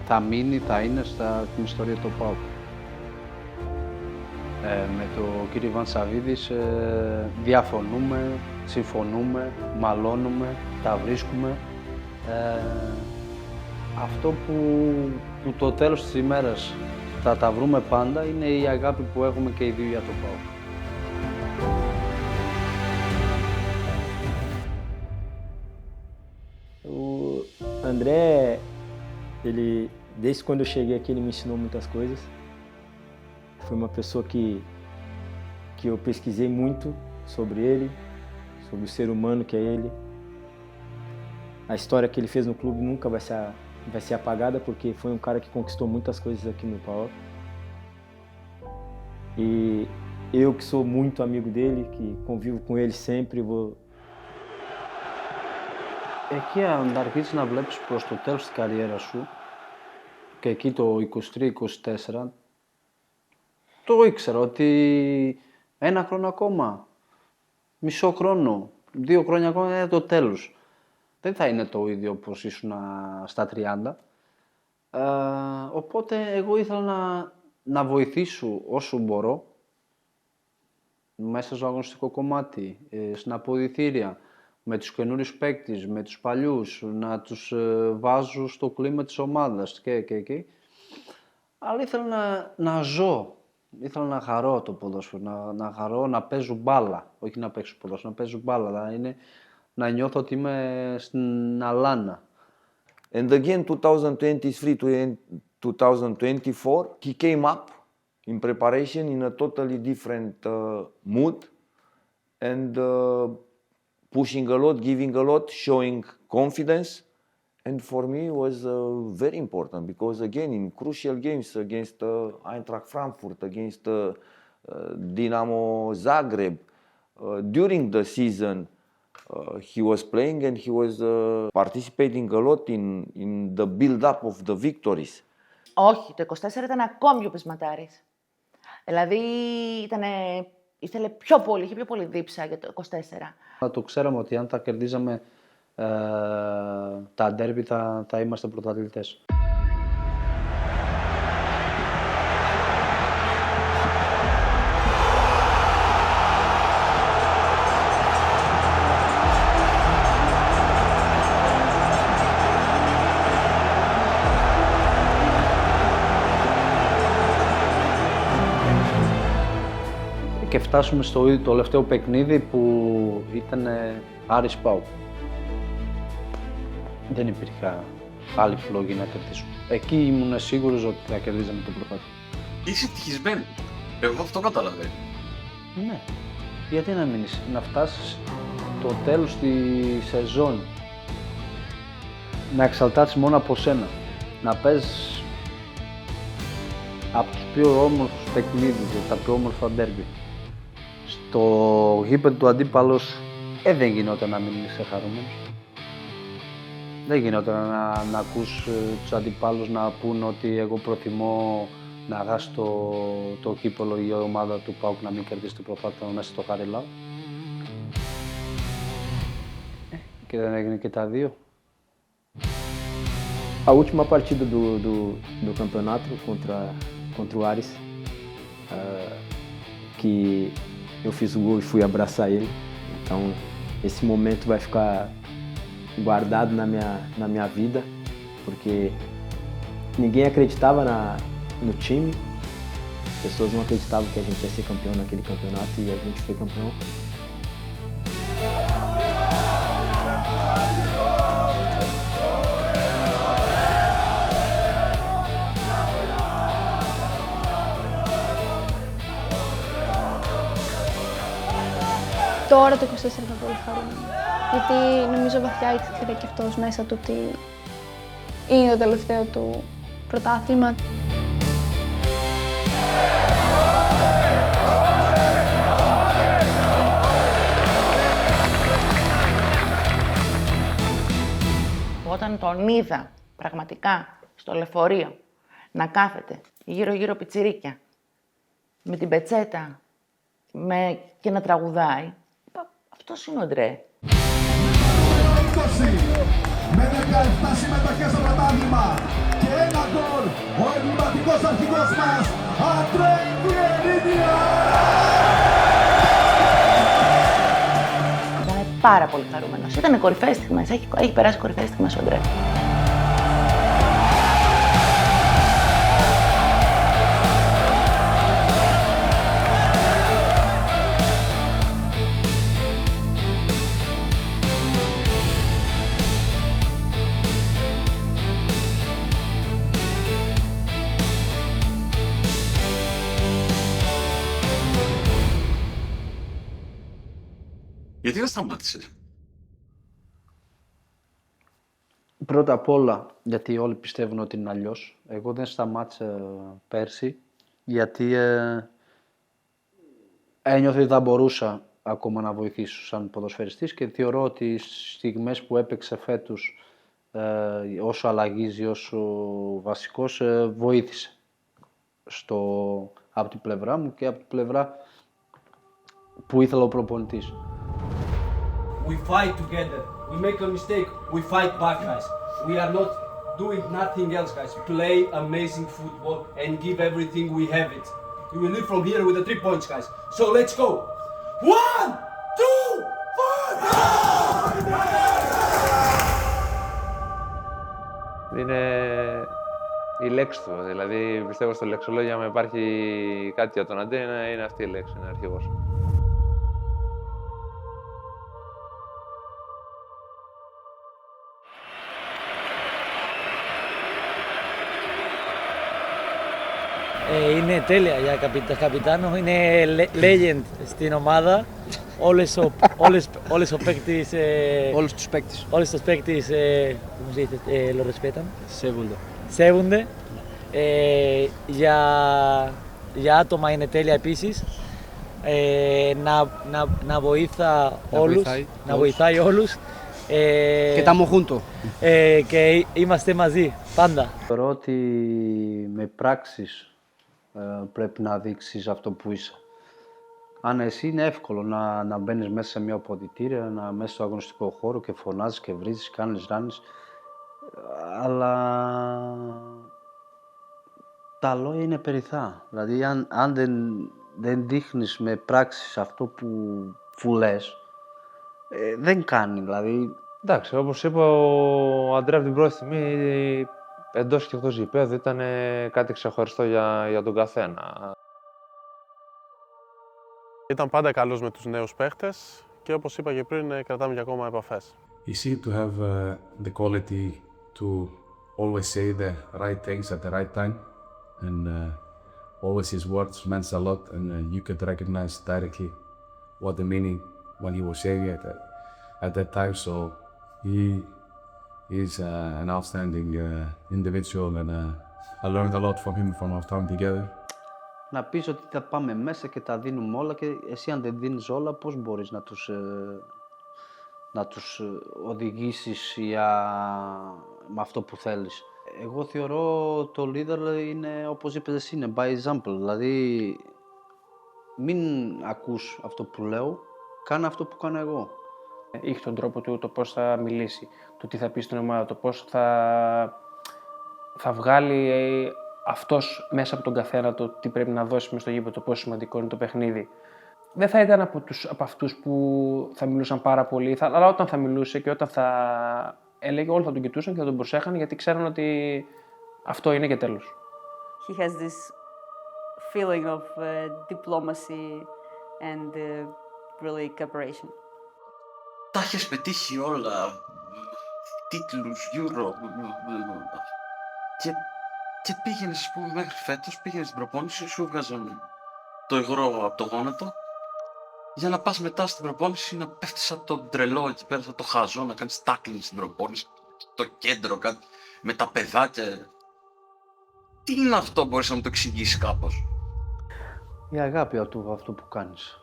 S1: θα μείνει στην ιστορία του ΠΑΟΚ. Με τον κύριο Ιβάν Σαββίδης διαφωνούμε, συμφωνούμε, μαλώνουμε, τα βρίσκουμε. Αυτό που το τέλος της ημέρας θα τα βρούμε πάντα είναι η αγάπη που έχουμε και οι δύο για το ΠΑΟΚ.
S12: O André, ele, desde quando eu cheguei aqui, ele me ensinou muitas coisas. Foi uma pessoa que eu pesquisei muito sobre ele, sobre o ser humano que é ele. A história que ele fez no clube nunca vai ser apagada, porque foi um cara que conquistou muitas coisas aqui no PAOK. E eu que sou muito amigo dele, que convivo com ele sempre, vou...
S1: Εκεί αν αρχίσεις να βλέπεις προς το τέλος της καριέρας σου και εκεί το 23-24, το ήξερα ότι ένα χρόνο ακόμα, μισό χρόνο, 2 χρόνια ακόμα είναι το τέλος. Δεν θα είναι το ίδιο όπως ήσουν στα 30. Οπότε εγώ ήθελα να βοηθήσω όσο μπορώ μέσα στο αγωνιστικό κομμάτι, στην αποδυτήρια, με τους καινούριους παίκτες, με τους παλιούς, να τους βάζω στο κλίμα της ομάδας και. Αλλά ήθελα να ζω, ήθελα να χαρώ το ποδόσφαιρο, να χαρώ να παίζω μπάλα, όχι να παίξω ποδόσφαιρο, να παίζω μπάλα, να νιώθω ότι είμαι στην αλάνα.
S23: And again, 2023 to 2024, he came up in preparation in a totally different mood and pushing a lot, giving a lot, showing confidence. And for me it was very important because again, in crucial games against Eintracht Frankfurt, against Dinamo Zagreb, during the season, he was playing and he was participating a lot in the build-up of the victories.
S8: Όχι, το 24 ήταν ακόμη πιο πεσματάρης. Δηλαδή ήθελε πιο πολύ, είχε πιο πολύ δίψα για το 24.
S1: Το ξέραμε ότι αν τα κερδίζαμε τα ντέρμπι θα είμαστε πρωταθλητές. Και φτάσουμε στο ίδιο το τελευταίο παιχνίδι που ήταν Άρης ΠΑΟΚ. Δεν υπήρχε άλλη φλόγη να κερδίσουμε. Εκεί ήμουν σίγουρος ότι θα κερδίζαμε το πρωτάθλημα.
S14: Είσαι ευτυχισμένο. Εγώ αυτό καταλαβαίνω.
S1: Ναι. Γιατί να φτάσεις το τέλος τη σεζόν να εξαρτάται μόνο από σένα. Να παίζεις από τους πιο όμορφους παιχνίδες, τα πιο όμορφα ντέρμπι. Στο γήπεδο του αντίπαλος δεν γινόταν να μην είσαι χαρούμενος. Δεν γινόταν να ακούς τους αντιπάλους να πούν ότι εγώ προτιμώ να χάσει το κύπελλο η ομάδα του ΠΑΟΚ να μην κερδίσει το πρωτάθλημα μέσα στο Χαριλάου. Και δεν έγινε και τα δύο.
S12: A última partida do campeonato contra o Ares, que eu fiz o gol e fui abraçar ele. Então esse momento vai ficar guardado na minha vida, porque ninguém acreditava no time, as pessoas não acreditavam que a gente ia ser campeão naquele campeonato e a gente foi campeão.
S9: Τώρα το 24 είμαι πολύ χαρούμενο, γιατί νομίζω βαθιά ήθελε και αυτός μέσα του ότι είναι το τελευταίο του πρωτάθλημα.
S8: Όταν τον είδα πραγματικά στο λεωφορείο να κάθεται γύρω-γύρω πιτσιρίκια με την πετσέτα και να τραγουδάει, είπα, αυτός είναι ο Αντρέ.
S13: Με 17 συμμετοχές στο πρωτάθλημα και ένα γκολ, ο εμβληματικός αρχηγός μας, Αντρέ Βιερίνια!
S8: Ήταν πάρα πολύ χαρούμενος. Ήταν κορυφαίες στιγμές, έχει περάσει κορυφαίες στιγμές ο Αντρέ.
S14: Γιατί δεν σταμάτησε?
S1: Πρώτα απ' όλα, γιατί όλοι πιστεύουν ότι είναι αλλιώς. Εγώ δεν σταμάτησα πέρσι, γιατί ένιωθα ότι θα μπορούσα ακόμα να βοηθήσω σαν ποδοσφαιριστής και θεωρώ ότι στις στιγμές που έπαιξε φέτος, όσο αλλαγίζει, όσο βασικός, βοήθησε από την πλευρά μου και από την πλευρά που ήθελε ο προπονητής.
S18: We fight together. We make a mistake. We fight back, guys. We are not doing nothing else, guys. Play amazing football and give everything we have it. We will leave from here with the 3 points, guys. So let's go. 1, 2, 5.
S11: Είναι η λέξη του. Δηλαδή πιστεύω στο λεξολόγιο, αν υπάρχει κάτι για τον Αντρέ, είναι αυτή η λέξη, είναι αρχηγός.
S19: Είναι τέλεια για καπιτάνο, είναι legend στην ομάδα. Όλες τους παίκτες, ¿cómo se dice? Lo respetan. Σέβονται. Για άτομα είναι τέλεια επίσης. Να βοηθάει όλους.
S1: Και estamos juntos.
S19: Και είμαστε μαζί, πάντα.
S1: Θεωρώ ότι με πράξεις πρέπει να δείξεις αυτό που είσαι. Αν εσύ είναι εύκολο να μπαίνεις μέσα σε μια αποδυτήρια, μέσα στο αγωνιστικό χώρο και φωνάζεις και βρίζεις, κάνεις, ράνεις, αλλά τα λόγια είναι περιττά. Δηλαδή αν δεν δείχνεις με πράξεις αυτό που λες, δεν κάνει. Δηλαδή...
S11: Εντάξει, όπως είπα, ο Αντρέ από την πρώτη στιγμή εντός και εκτός γηπέδου ήταν κάτι ξεχωριστό για τον καθένα.
S21: Ήταν πάντα καλός με τους νέους παίχτες και όπως είπα και πριν, κρατάμε και ακόμα επαφές.
S10: He seemed to have the quality to always say the right things at the right time, and always his words meant a lot, and you could recognize directly what the meaning when he was saying it at that time. So He's an outstanding individual, and I learned a lot from him from our time together.
S1: Να πεις ότι θα πάμε μέσα και τα δίνουμε όλα και εσύ αν δεν δίνεις όλα, πώς μπορείς να τους οδηγήσεις με αυτό που θέλεις. Εγώ θεωρώ το leader είναι, όπως είπες εσύ, είναι by example. Δηλαδή, μην ακούς αυτό που λέω, κάνε αυτό που κάνω εγώ.
S16: Είχε τον τρόπο του, το πώς θα μιλήσει, το τι θα πει στην ομάδα, το πώς θα βγάλει αυτός μέσα από τον καθένα το τι πρέπει να δώσει μες στο γήπεδο, το πόσο σημαντικό είναι το παιχνίδι. Δεν θα ήταν από αυτούς που θα μιλούσαν πάρα πολύ, αλλά όταν θα μιλούσε και όταν θα έλεγε, όλοι θα τον κοιτούσαν και θα τον προσέχανε γιατί ξέρουν ότι αυτό είναι και τέλος.
S3: He has this feeling of diplomacy and really cooperation.
S14: Τα έχεις πετύχει όλα, τίτλους, Euro και πήγαινες, ας πούμε, μέχρι φέτος, πήγαινες στην προπόνηση, σου βγάζαν το υγρό από το γόνατο για να πας μετά στην προπόνηση να πέφτεις σαν τον τρελό εκεί πέρα, σαν το χαζό, να κάνεις tackling στην προπόνηση, στο κέντρο, κάτι, με τα παιδάκια. Τι είναι αυτό, μπορείς να μου το εξηγήσεις κάπως?
S1: Η αγάπη αυτό που κάνεις.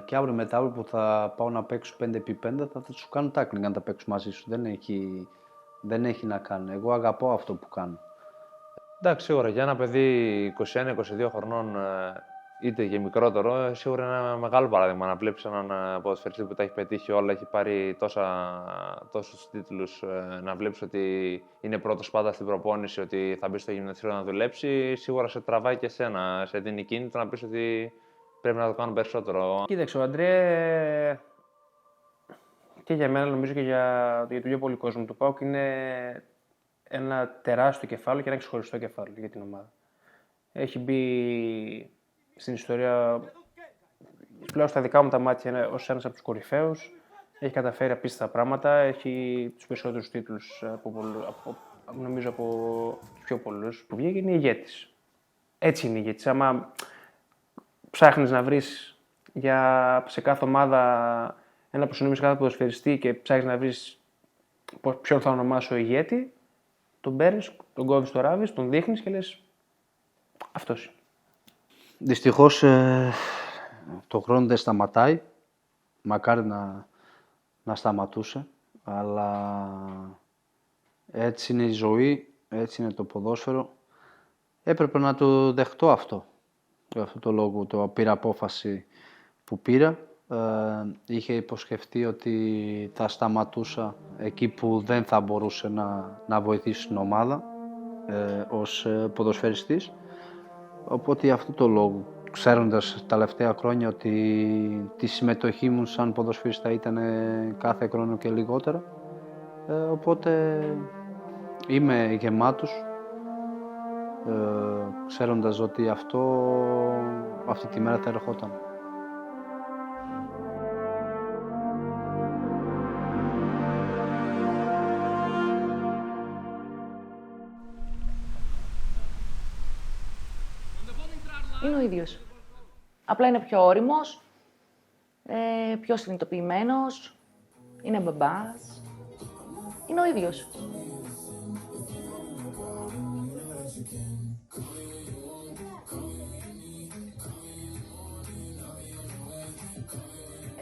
S1: Και αύριο μετά που θα πάω να παίξω 5x5 θα σου κάνω tackling αν τα παίξω μαζί σου. Δεν έχει να κάνει. Εγώ αγαπώ αυτό που κάνω.
S11: Εντάξει, σίγουρα για ένα παιδί 21-22 χρονών είτε και μικρότερο, σίγουρα είναι ένα μεγάλο παράδειγμα να βλέπεις έναν ποδοσφαιριστή που τα έχει πετύχει όλα, έχει πάρει τόσους τίτλους, να βλέπεις ότι είναι πρώτος πάντα στην προπόνηση, ότι θα μπει στο γυμναστήριο να δουλέψει, σίγουρα σε τραβάει και εσένα, σε δίνει κίνητρο να πεις ότι πρέπει να το κάνω περισσότερο.
S16: Κοίταξε, ο Αντρέ και για μένα, νομίζω και για το πιο πολύ κόσμο του ΠΑΟΚ, είναι ένα τεράστιο κεφάλαιο και ένα ξεχωριστό κεφάλαιο για την ομάδα. Έχει μπει στην ιστορία, πλέον στα δικά μου τα μάτια, ως ένας από τους κορυφαίους. Έχει καταφέρει απίστευτα πράγματα, έχει τους περισσότερους τίτλους, νομίζω από τους πιο πολλούς. Που βγήκε είναι ηγέτης. Έτσι είναι ηγέτης. Άμα ψάχνεις να βρεις σε κάθε ομάδα ένα προσωνύμιο σε κάθε ποδοσφαιριστή και ψάχνεις να βρεις ποιον θα ονομάσω ηγέτη, τον παίρνεις, τον κόβεις στο ράβεις, τον δείχνεις και λες αυτός είναι.
S1: Δυστυχώς το χρόνο δεν σταματάει. Μακάρι να σταματούσε, αλλά έτσι είναι η ζωή, έτσι είναι το ποδόσφαιρο. Έπρεπε να το δεχτώ αυτό. Για αυτό το λόγο το πήρα απόφαση που πήρα. Είχε υποσχευτεί ότι θα σταματούσα εκεί που δεν θα μπορούσε να βοηθήσει την ομάδα ως ποδοσφαιριστής. Οπότε για αυτό το λόγο, ξέροντας τα τελευταία χρόνια ότι τη συμμετοχή μου σαν ποδοσφαιριστή ήταν κάθε χρόνο και λιγότερα, οπότε είμαι γεμάτος, ξέροντας ότι αυτή τη μέρα θα ερχόταν.
S8: Είναι ο ίδιος. Απλά είναι πιο όριμος, πιο συνειδητοποιημένος, είναι μπαμπάς. Είναι ο ίδιος.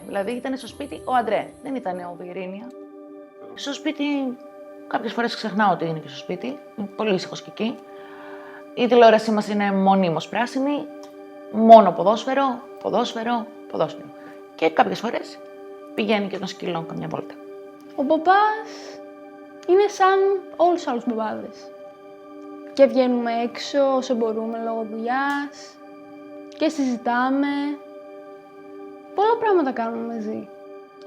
S8: Δηλαδή ήταν στο σπίτι ο Αντρέ, δεν ήταν ο Βιερίνια. Στο σπίτι, κάποιες φορές ξεχνάω ότι είναι και στο σπίτι, είναι πολύ ήσυχος και εκεί. Η τηλεόρασή μας είναι μονίμως πράσινη, μόνο ποδόσφαιρο. Και κάποιες φορές πηγαίνει και τον σκύλο καμιά βόλτα.
S9: Ο μπαμπάς είναι σαν όλους τους άλλους μπαμπάδες. Και βγαίνουμε έξω όσο μπορούμε λόγω δουλειάς και συζητάμε. Πολλά πράγματα κάνουμε μαζί.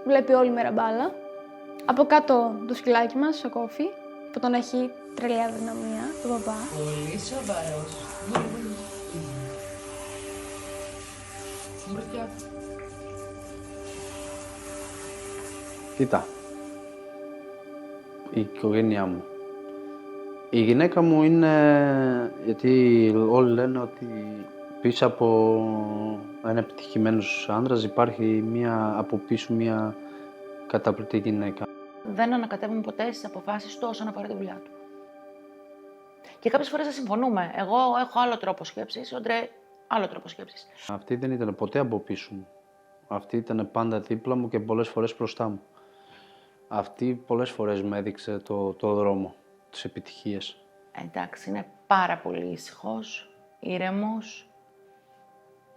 S9: Βλέπει όλη μέρα μπάλα. Από κάτω το σκυλάκι μας, ο Κόφι, που τον έχει τρελή αδυναμία, τον παπά.
S4: Πολύ σοβαρός.
S1: Κοίτα, η οικογένειά μου. Η γυναίκα μου είναι, γιατί όλοι λένε ότι πίσω από ένα επιτυχημένος άντρας υπάρχει από πίσω μια καταπληκτική γυναίκα.
S8: δεν ανακατεύουμε ποτέ στις αποφάσεις του όσον αφορά τη δουλειά του. Και κάποιες φορές δεν συμφωνούμε. Εγώ έχω άλλο τρόπο σκέψης, ο Αντρέ άλλο τρόπο σκέψης.
S1: Αυτή δεν ήταν ποτέ από πίσω μου. Αυτή ήταν πάντα δίπλα μου και πολλές φορές μπροστά μου. Αυτή πολλές φορές με έδειξε το δρόμο, τις επιτυχίες.
S8: Εντάξει, είναι πάρα πολύ ήσυχος, ήρεμος,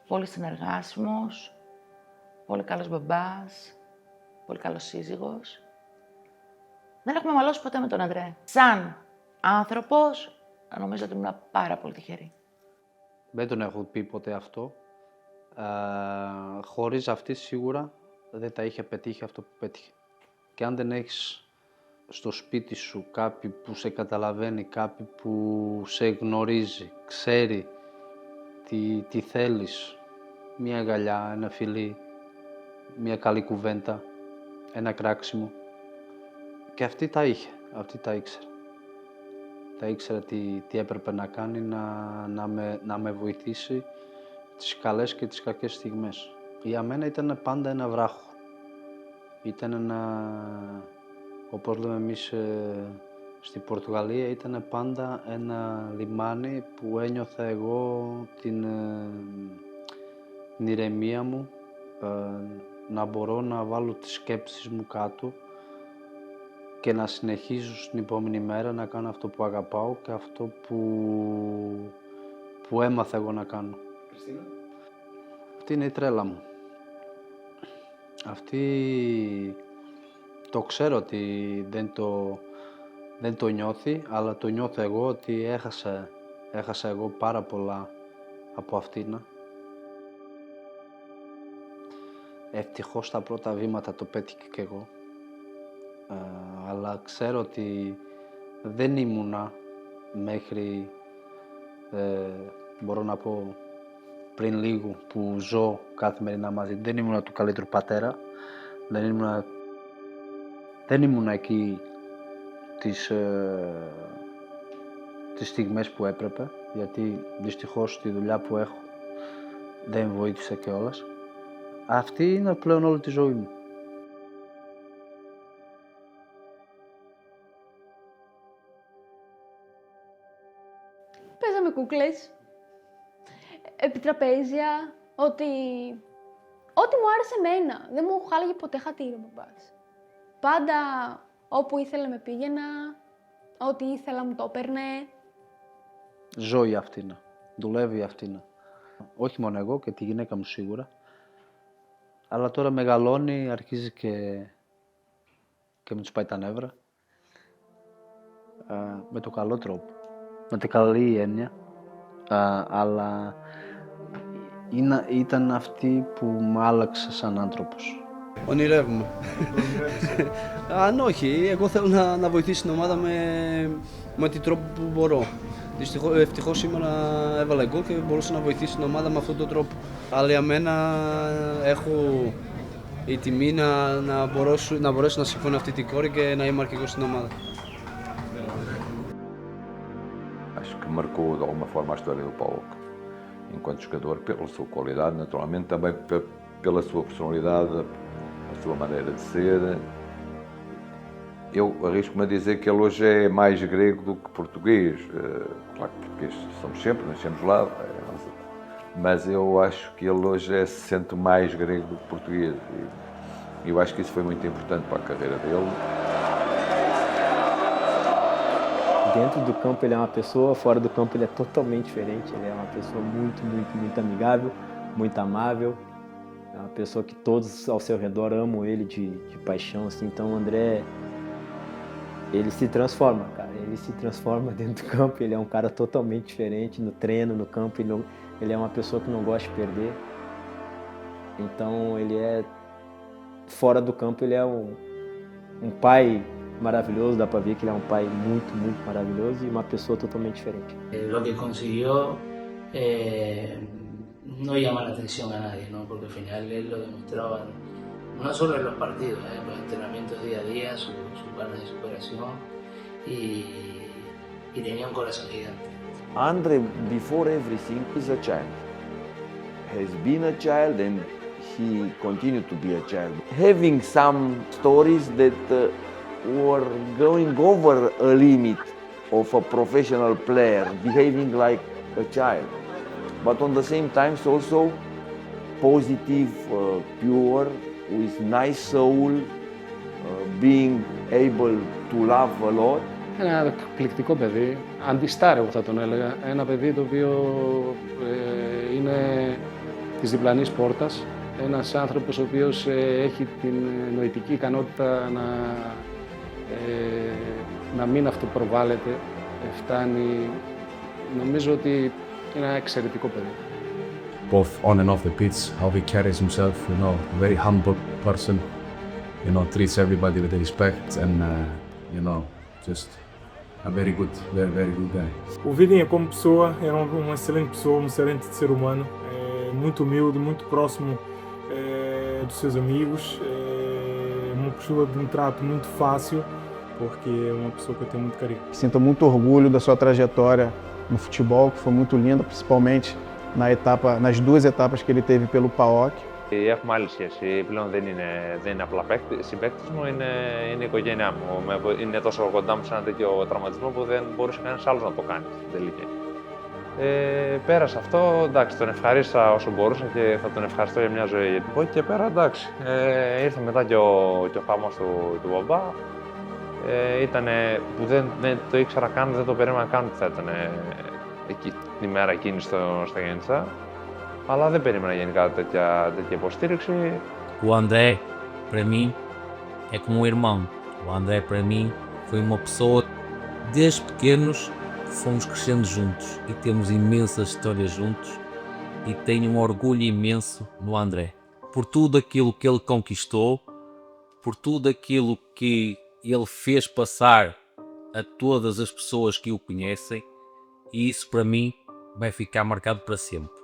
S8: πολύ συνεργάσιμος, πολύ καλός μπαμπάς, πολύ καλός σύζυγος. Δεν έχουμε μαλώσει ποτέ με τον Αντρέ. Σαν άνθρωπος, νομίζω ότι ήμουν πάρα πολύ τυχερή.
S1: Δεν τον έχω πει ποτέ αυτό. Χωρίς αυτή σίγουρα δεν τα είχε πετύχει αυτό που πέτυχε. Και αν δεν έχεις στο σπίτι σου κάποιον που σε καταλαβαίνει, κάποιον που σε γνωρίζει, ξέρει τι θέλεις, μια αγκαλιά, ένα φιλί, μια καλή κουβέντα, ένα κράξιμο. Και αυτή τα είχε, αυτή τα ήξερε. Τα ήξερε τι έπρεπε να κάνει, να με βοηθήσει τις καλές και τις κακές στιγμές. Για μένα ήταν πάντα ένα βράχο. Ήταν ένα, όπως λέμε εμείς στη Πορτογαλία, ήταν πάντα ένα λιμάνι που ένιωθα εγώ την ηρεμία μου, να μπορώ να βάλω τις σκέψεις μου κάτω και να συνεχίζω στην επόμενη μέρα να κάνω αυτό που αγαπάω και αυτό που έμαθα εγώ να κάνω.
S4: Χριστίνα.
S1: Αυτή είναι η τρέλα μου. Αυτή το ξέρω ότι δεν το νιώθει, αλλά το νιώθω εγώ ότι έχασα εγώ πάρα πολλά από αυτήν. Ευτυχώς τα πρώτα βήματα το πέτυχε και εγώ. Αλλά ξέρω ότι δεν ήμουνα μέχρι, μπορώ να πω, πριν λίγο που ζω καθημερινά μαζί. Δεν ήμουνα του καλύτερου πατέρα, δεν ήμουνα εκεί τις στιγμές που έπρεπε, γιατί δυστυχώς τη δουλειά που έχω δεν βοήθησε κιόλας. Αυτή είναι πλέον όλη τη ζωή μου.
S9: Παίζαμε κούκλες, επιτραπέζια, ό,τι μου άρεσε εμένα. Δεν μου χάλαγε ποτέ χατήρι ο μπαμπάς. Πάντα όπου ήθελα με πήγαινα, ό,τι ήθελα μου το έπαιρνε.
S1: Ζω η αυτήνα, δουλεύει η αυτήνα. Όχι μόνο εγώ και τη γυναίκα μου σίγουρα, αλλά τώρα μεγαλώνει, αρχίζει και με τους πάει τα νεύρα. Με το καλό τρόπο, με την καλή έννοια, αλλά ήταν αυτή που με άλλαξε σαν άνθρωπος.
S18: Ονειρεύομαι. Αν όχι, εγώ θέλω να βοηθήσω την ομάδα με τον τρόπο που μπορώ. Ευτυχώς σήμερα έβαλα γκολ και μπορούσα να βοηθήσω την ομάδα με αυτόν τον τρόπο. Αλλά για μένα έχω η τιμή να μπορέσω να σηκώνω αυτή την κόρη και να είμαι αρχηγός στην ομάδα.
S23: Acho que marcou de alguma forma a história do PAOK enquanto jogador, pela sua qualidade, naturalmente, também pela sua personalidade, a sua maneira de ser. Eu arrisco-me a dizer que ele hoje é mais grego do que português. Claro que português somos sempre, nascemos lá, mas eu acho que ele hoje se sente mais grego do que português. E eu acho que isso foi muito importante para a carreira dele.
S12: Dentro do campo ele é uma pessoa, fora do campo ele é totalmente diferente. Ele é uma pessoa muito amigável, muito amável. É uma pessoa que todos ao seu redor amam ele de paixão, assim. Então o André, ele se transforma, cara. Ele se transforma dentro do campo. Ele é um cara totalmente diferente no treino, no campo. Ele é uma pessoa que não gosta de perder. Então ele é, fora do campo, ele é um pai maravilloso, dá para ver que ele é un pai muito maravilloso y una persona totalmente diferente.
S5: Lo que consiguió no llama la atención a nadie, ¿no? Porque al final él lo demostraba no solo en los partidos, los entrenamientos día a día, sus ganas de superación y tenía un corazón gigante.
S23: Andre, before everything, is a child. Has been a child and he continued to be a child. Having some stories that were going over a limit of a professional player, behaving like a child. But on the same time, also positive, pure, with nice soul, being able to love a lot.
S7: Ένα εκπληκτικό παιδί, αντιστάρ εγώ θα τον έλεγα, ένα παιδί το οποίο είναι της διπλανής πόρτας, ένας άνθρωπος ο οποίος έχει την νοητική ικανότητα να μην αυτοπροβάλλεται, φτάνει, νομίζω ότι είναι ένα εξαιρετικό παιδί.
S10: Both on and off the pitch, how he carries himself, very humble person, treats everybody with respect and, just a very good guy.
S2: O Virinha como pessoa era uma excelente pessoa, um excelente ser humano, muito humilde, muito próximo dos seus amigos, uma pessoa de um trato muito fácil, porque é uma pessoa que eu tenho muito carinho.
S24: Sinto muito orgulho da sua trajetória no futebol, que foi muito linda, principalmente nas duas etapas que ele teve pelo PAOK.
S11: Έχουμε άλλη σχέση. Πλέον δεν είναι απλά συμπαίκτης μου, είναι η οικογένειά μου. Είναι τόσο κοντά μου σε ένα τέτοιο τραυματισμό που δεν μπορούσε κανένας άλλος να το κάνει στην τελική. Πέρασε αυτό, εντάξει, τον ευχαρίστησα όσο μπορούσα και θα τον ευχαριστώ για μια ζωή. Από εκεί και πέρα, εντάξει, ήρθε μετά και ο χαμός του μπαμπά. Που δεν το ήξερα καν, δεν το περίμενα καν ότι θα ήταν εκεί την ημέρα εκείνη στα Γεννητζά. Αλλά δεν περίμενα γενικά τέτοια υποστήριξη.
S4: O André, para mim, é como um irmão. O André, para mim, foi uma pessoa, desde pequenos, fomos crescendo juntos e temos imensas histórias juntos e tenho um orgulho imenso no André. Por tudo aquilo que ele conquistou, por tudo aquilo que ele fez passar a todas as pessoas que o conhecem, e isso para mim vai ficar marcado para sempre.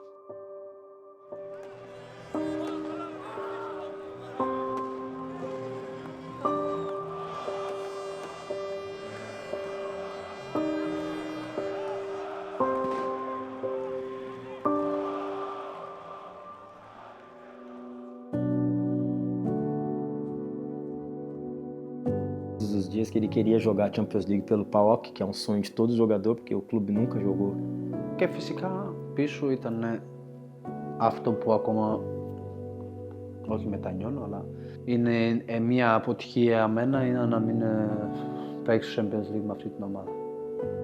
S12: Os dias que ele queria jogar a Champions League pelo PAOK, que é um sonho de todo jogador, porque o clube nunca jogou.
S1: Και φυσικά πίσω ήταν αυτό που ακόμα, όχι μετανιώνω, αλλά είναι μια αποτυχία για μένα είναι να μην παίξω στο Champions League με αυτή την ομάδα.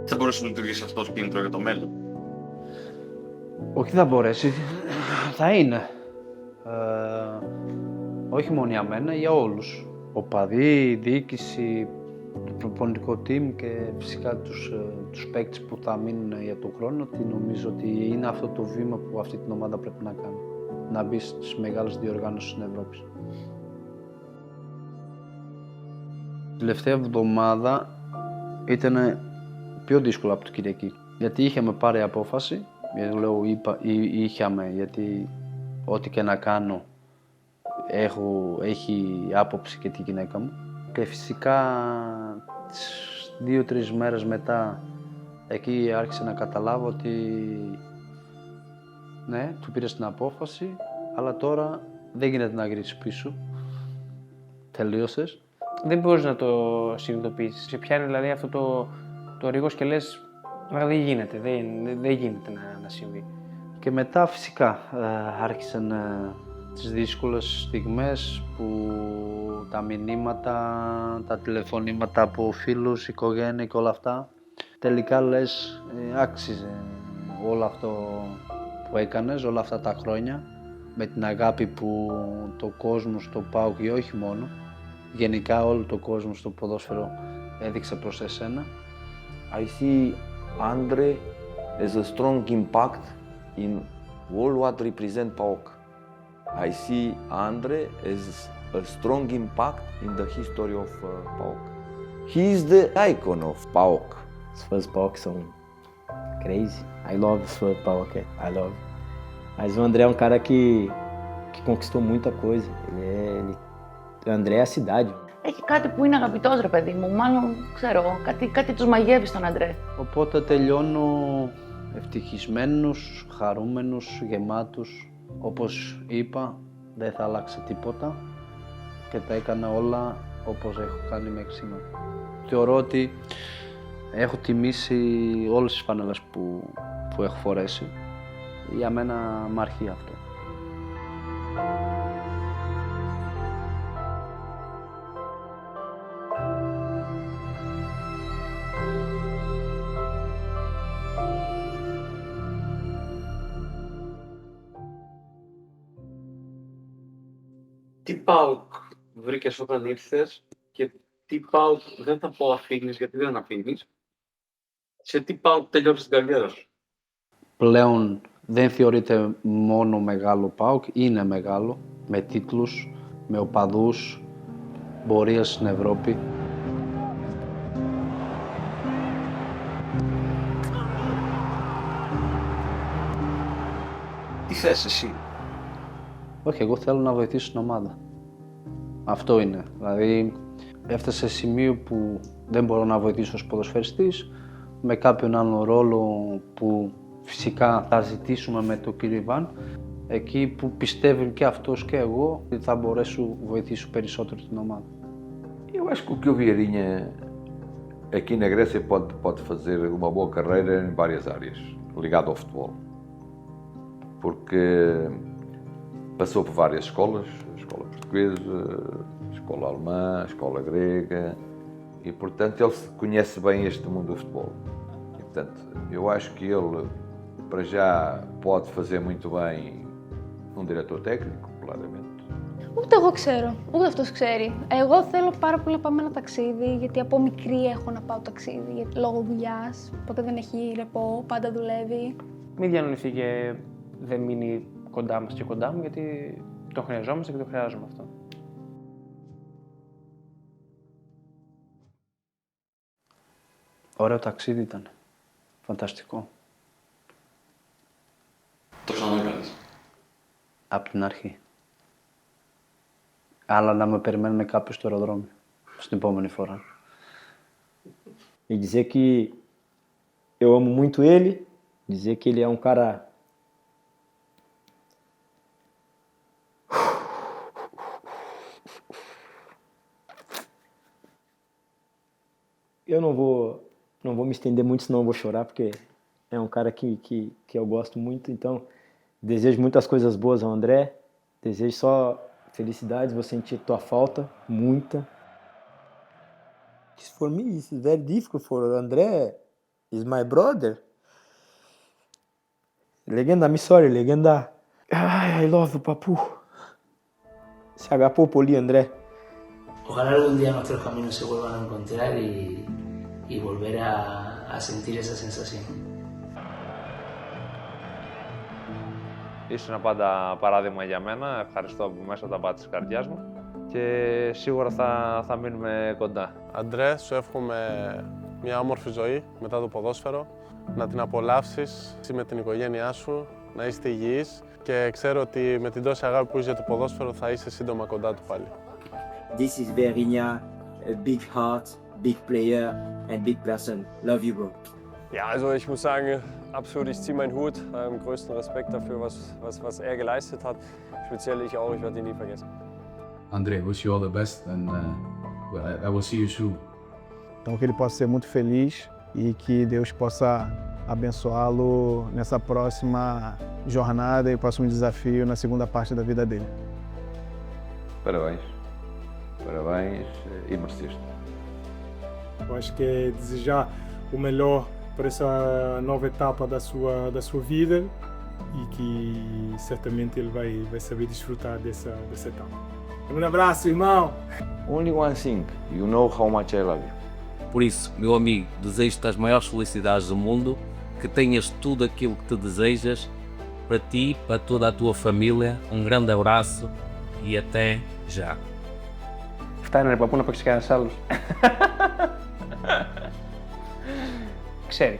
S14: Θα μπορούσε να λειτουργήσει αυτό το κίνητρο για το μέλλον?
S1: Όχι θα μπορέσει, θα είναι. Όχι μόνο για μένα, για όλους. Οπαδοί, διοίκηση, το προπονητικό team και φυσικά τους παίκτες που θα μείνουν για τον χρόνο, ότι νομίζω ότι είναι αυτό το βήμα που αυτή την ομάδα πρέπει να κάνει. Να μπει στις μεγάλες διοργάνωσεις στην Ευρώπη. Τελευταία εβδομάδα ήταν πιο δύσκολο από το Κυριακή. Γιατί είχαμε πάρει απόφαση, γιατί ό,τι και να κάνω έχει άποψη και τη γυναίκα μου. Και φυσικά 2-3 μέρες μετά εκεί άρχισε να καταλάβω ότι ναι, του πήρες την απόφαση, αλλά τώρα δεν γίνεται να γυρίσεις πίσω. Τελείωσες.
S16: Δεν μπορείς να το συνειδητοποιήσεις. Σε πιάνει δηλαδή αυτό το ρίγος και λες δεν γίνεται, δεν γίνεται να συμβεί.
S1: Και μετά φυσικά άρχισαν τις δύσκολες στιγμές που τα μηνύματα, τα τηλεφωνήματα από φίλους, οικογένεια και όλα αυτά. Τελικά λες άξιζε όλο αυτό που έκανες, όλα αυτά τα χρόνια με την αγάπη που το κόσμο στο ΠΑΟΚ και όχι μόνο, γενικά όλο το κόσμο στο ποδόσφαιρο έδειξε προς εσένα.
S23: I see Andre as a strong impact in all what represent PAOK. I see Andre as a strong impact in the history of PAOK. He is the icon of PAOK.
S12: Os fãs do PAOK são crazy. I love os fãs do PAOK, I love. Mas o André é um cara que conquistou muita coisa. O André é a cidade.
S8: Έχει κάτι που είναι αγαπητός, ρε παιδί μου, μάλλον ξέρω, κάτι τους μαγεύει στον Αντρέ.
S1: Οπότε τελειώνω ευτυχισμένος, χαρούμενος, γεμάτος. Όπως είπα, δεν θα άλλαξε τίποτα και τα έκανα όλα όπως έχω κάνει μέχρι σήμερα. Θεωρώ ότι έχω τιμήσει όλες τις φανέλες που έχω φορέσει. Για μένα μ' αρχεί αυτό.
S6: Τι ΠΑΟΚ βρήκες όταν ήρθες και τι ΠΑΟΚ δεν θα πω αφήνεις, γιατί δεν αφήνεις. Σε τι ΠΑΟΚ τελειώσεις την καριέρα σου.
S1: Πλέον δεν θεωρείται μόνο μεγάλο ΠΑΟΚ, είναι μεγάλο, με τίτλους, με οπαδούς, πορείες στην Ευρώπη.
S6: Τι θες εσύ?
S1: Όχι, εγώ θέλω να βοηθήσω την ομάδα. Αυτό είναι. Δηλαδή, έφτασε σε σημείο που δεν μπορώ να βοηθήσω ως ποδοσφαιριστής, με κάποιον άλλο ρόλο που φυσικά θα ζητήσουμε με τον κύριο Ιβάν, εκεί που πιστεύει και αυτός και εγώ ότι θα μπορέσω να βοηθήσω περισσότερο την ομάδα.
S23: Eu acho que o que o Vieirinha aqui na Grécia pode fazer uma boa carreira em várias áreas, ligado ao futebol. Porque passou por várias escolas, a escola portuguesa, a escola alemã, a escola grega, e portanto ele conhece bem este mundo do futebol. E, portanto, eu acho que ele, para já, pode fazer muito bem um diretor técnico, claramente.
S9: Ούτε εγώ ξέρω, ούτε αυτός ξέρει. Εγώ θέλω πάρα πολύ να πάμε ένα ταξίδι, γιατί από μικρή έχω να πάω ταξίδι, λόγω δουλειάς. Ποτέ δεν έχει ρεπό, πάντα δουλεύει.
S16: Μην διανοηθεί και δεν μείνει κοντά μας και κοντά μου, γιατί το χρειαζόμαστε και το χρειάζομαι αυτό.
S1: Ωραίο ταξίδι ήταν. Φανταστικό.
S6: Το ξαναέκανες?
S1: Απ' την αρχή. Αλλά να με περιμένουμε κάποιος στο αεροδρόμιο, στην επόμενη φορά.
S12: E dizer que eu amo muito ele, dizer que ele é um cara eu não vou me estender muito, senão eu vou chorar, porque é um cara que eu gosto muito. Então, desejo muitas coisas boas ao André. Desejo só felicidades, vou sentir tua falta, muita. For me, it's very difficult. For André, is my brother. Legenda, I'm sorry, legenda. I love you, papu. Se agapó πολύ, André.
S5: Ojalá algún día nuestros caminos se vuelvan a encontrar y volver a sentir esa sensación.
S11: Ήσουν πάντα παράδειγμα για μένα. Ευχαριστώ από μέσα τα πάτια της καρδιάς μου και σίγουρα θα μείνουμε κοντά.
S21: Αντρέ, σου εύχομαι μια όμορφη ζωή μετά το ποδόσφαιρο, να την απολαύσεις με την οικογένειά σου, να είστε υγιείς και ξέρω ότι με την τόση αγάπη που είσαι για το ποδόσφαιρο θα είσαι σύντομα κοντά του πάλι.
S17: This is Vieirinha, a big heart, big player and big person. Love you, bro.
S20: Ja, also ich muss sagen, absolut, ich ziehe meinen Hut. Größten Respekt dafür, was er geleistet hat. Speziell ich auch, ich werde ihn nie vergessen.
S10: André, wish you all the best and I will see you soon.
S24: Então que ele possa ser muito feliz e que Deus possa abençoá-lo nessa próxima jornada e próximo desafio na segunda parte da vida dele.
S23: Parabéns. Parabéns e mereceste.
S2: Eu acho que é desejar o melhor para essa nova etapa da sua vida e que certamente ele vai saber desfrutar dessa etapa. Um abraço, irmão!
S23: Only one thing, you know how much I love you.
S4: Por isso, meu amigo, desejo-te as maiores felicidades do mundo, que tenhas tudo aquilo que te desejas, para ti, para toda a tua família. Um grande abraço e até já.
S16: Φτάνει ρε παππού να παίξει κανένας άλλος. Ξέρει.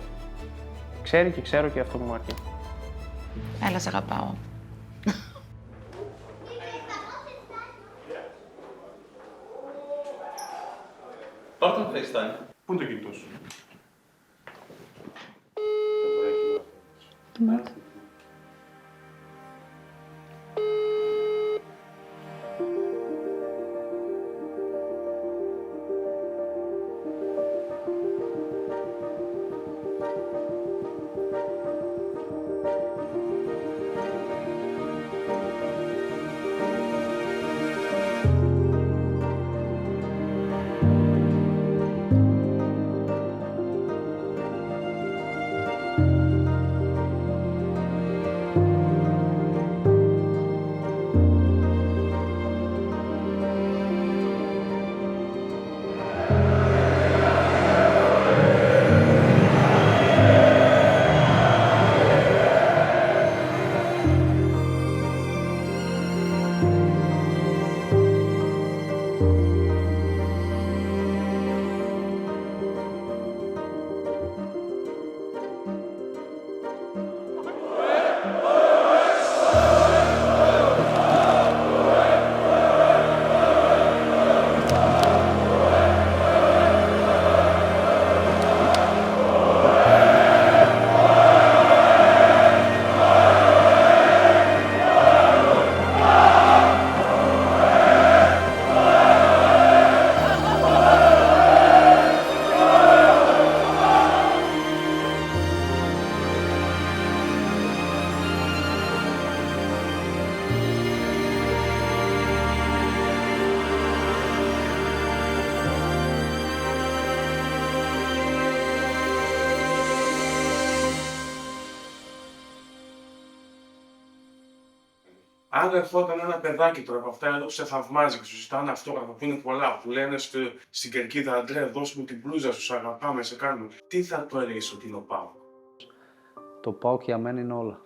S16: Ξέρει και ξέρω και αυτό που μου αρκεί.
S8: Έλα, σ' αγαπάω.
S6: Πάρ' τον FaceTime. Πού είναι το κινητό σου?
S9: Κοιμάται.
S2: Αν ερχόταν ένα παιδάκι τώρα από αυτά εδώ που σε θαυμάζει και σου ζητάνε αυτόγραφα που είναι πολλά, που λένε στην κερκίδα Αντρέα, δώσ' μου την μπλούζα σου, σ' αγαπάμε, σε κάνουμε. Τι θα του έλεγες ότι είναι ο ΠΑΟΚ?
S1: Το ΠΑΟΚ για μένα είναι όλα.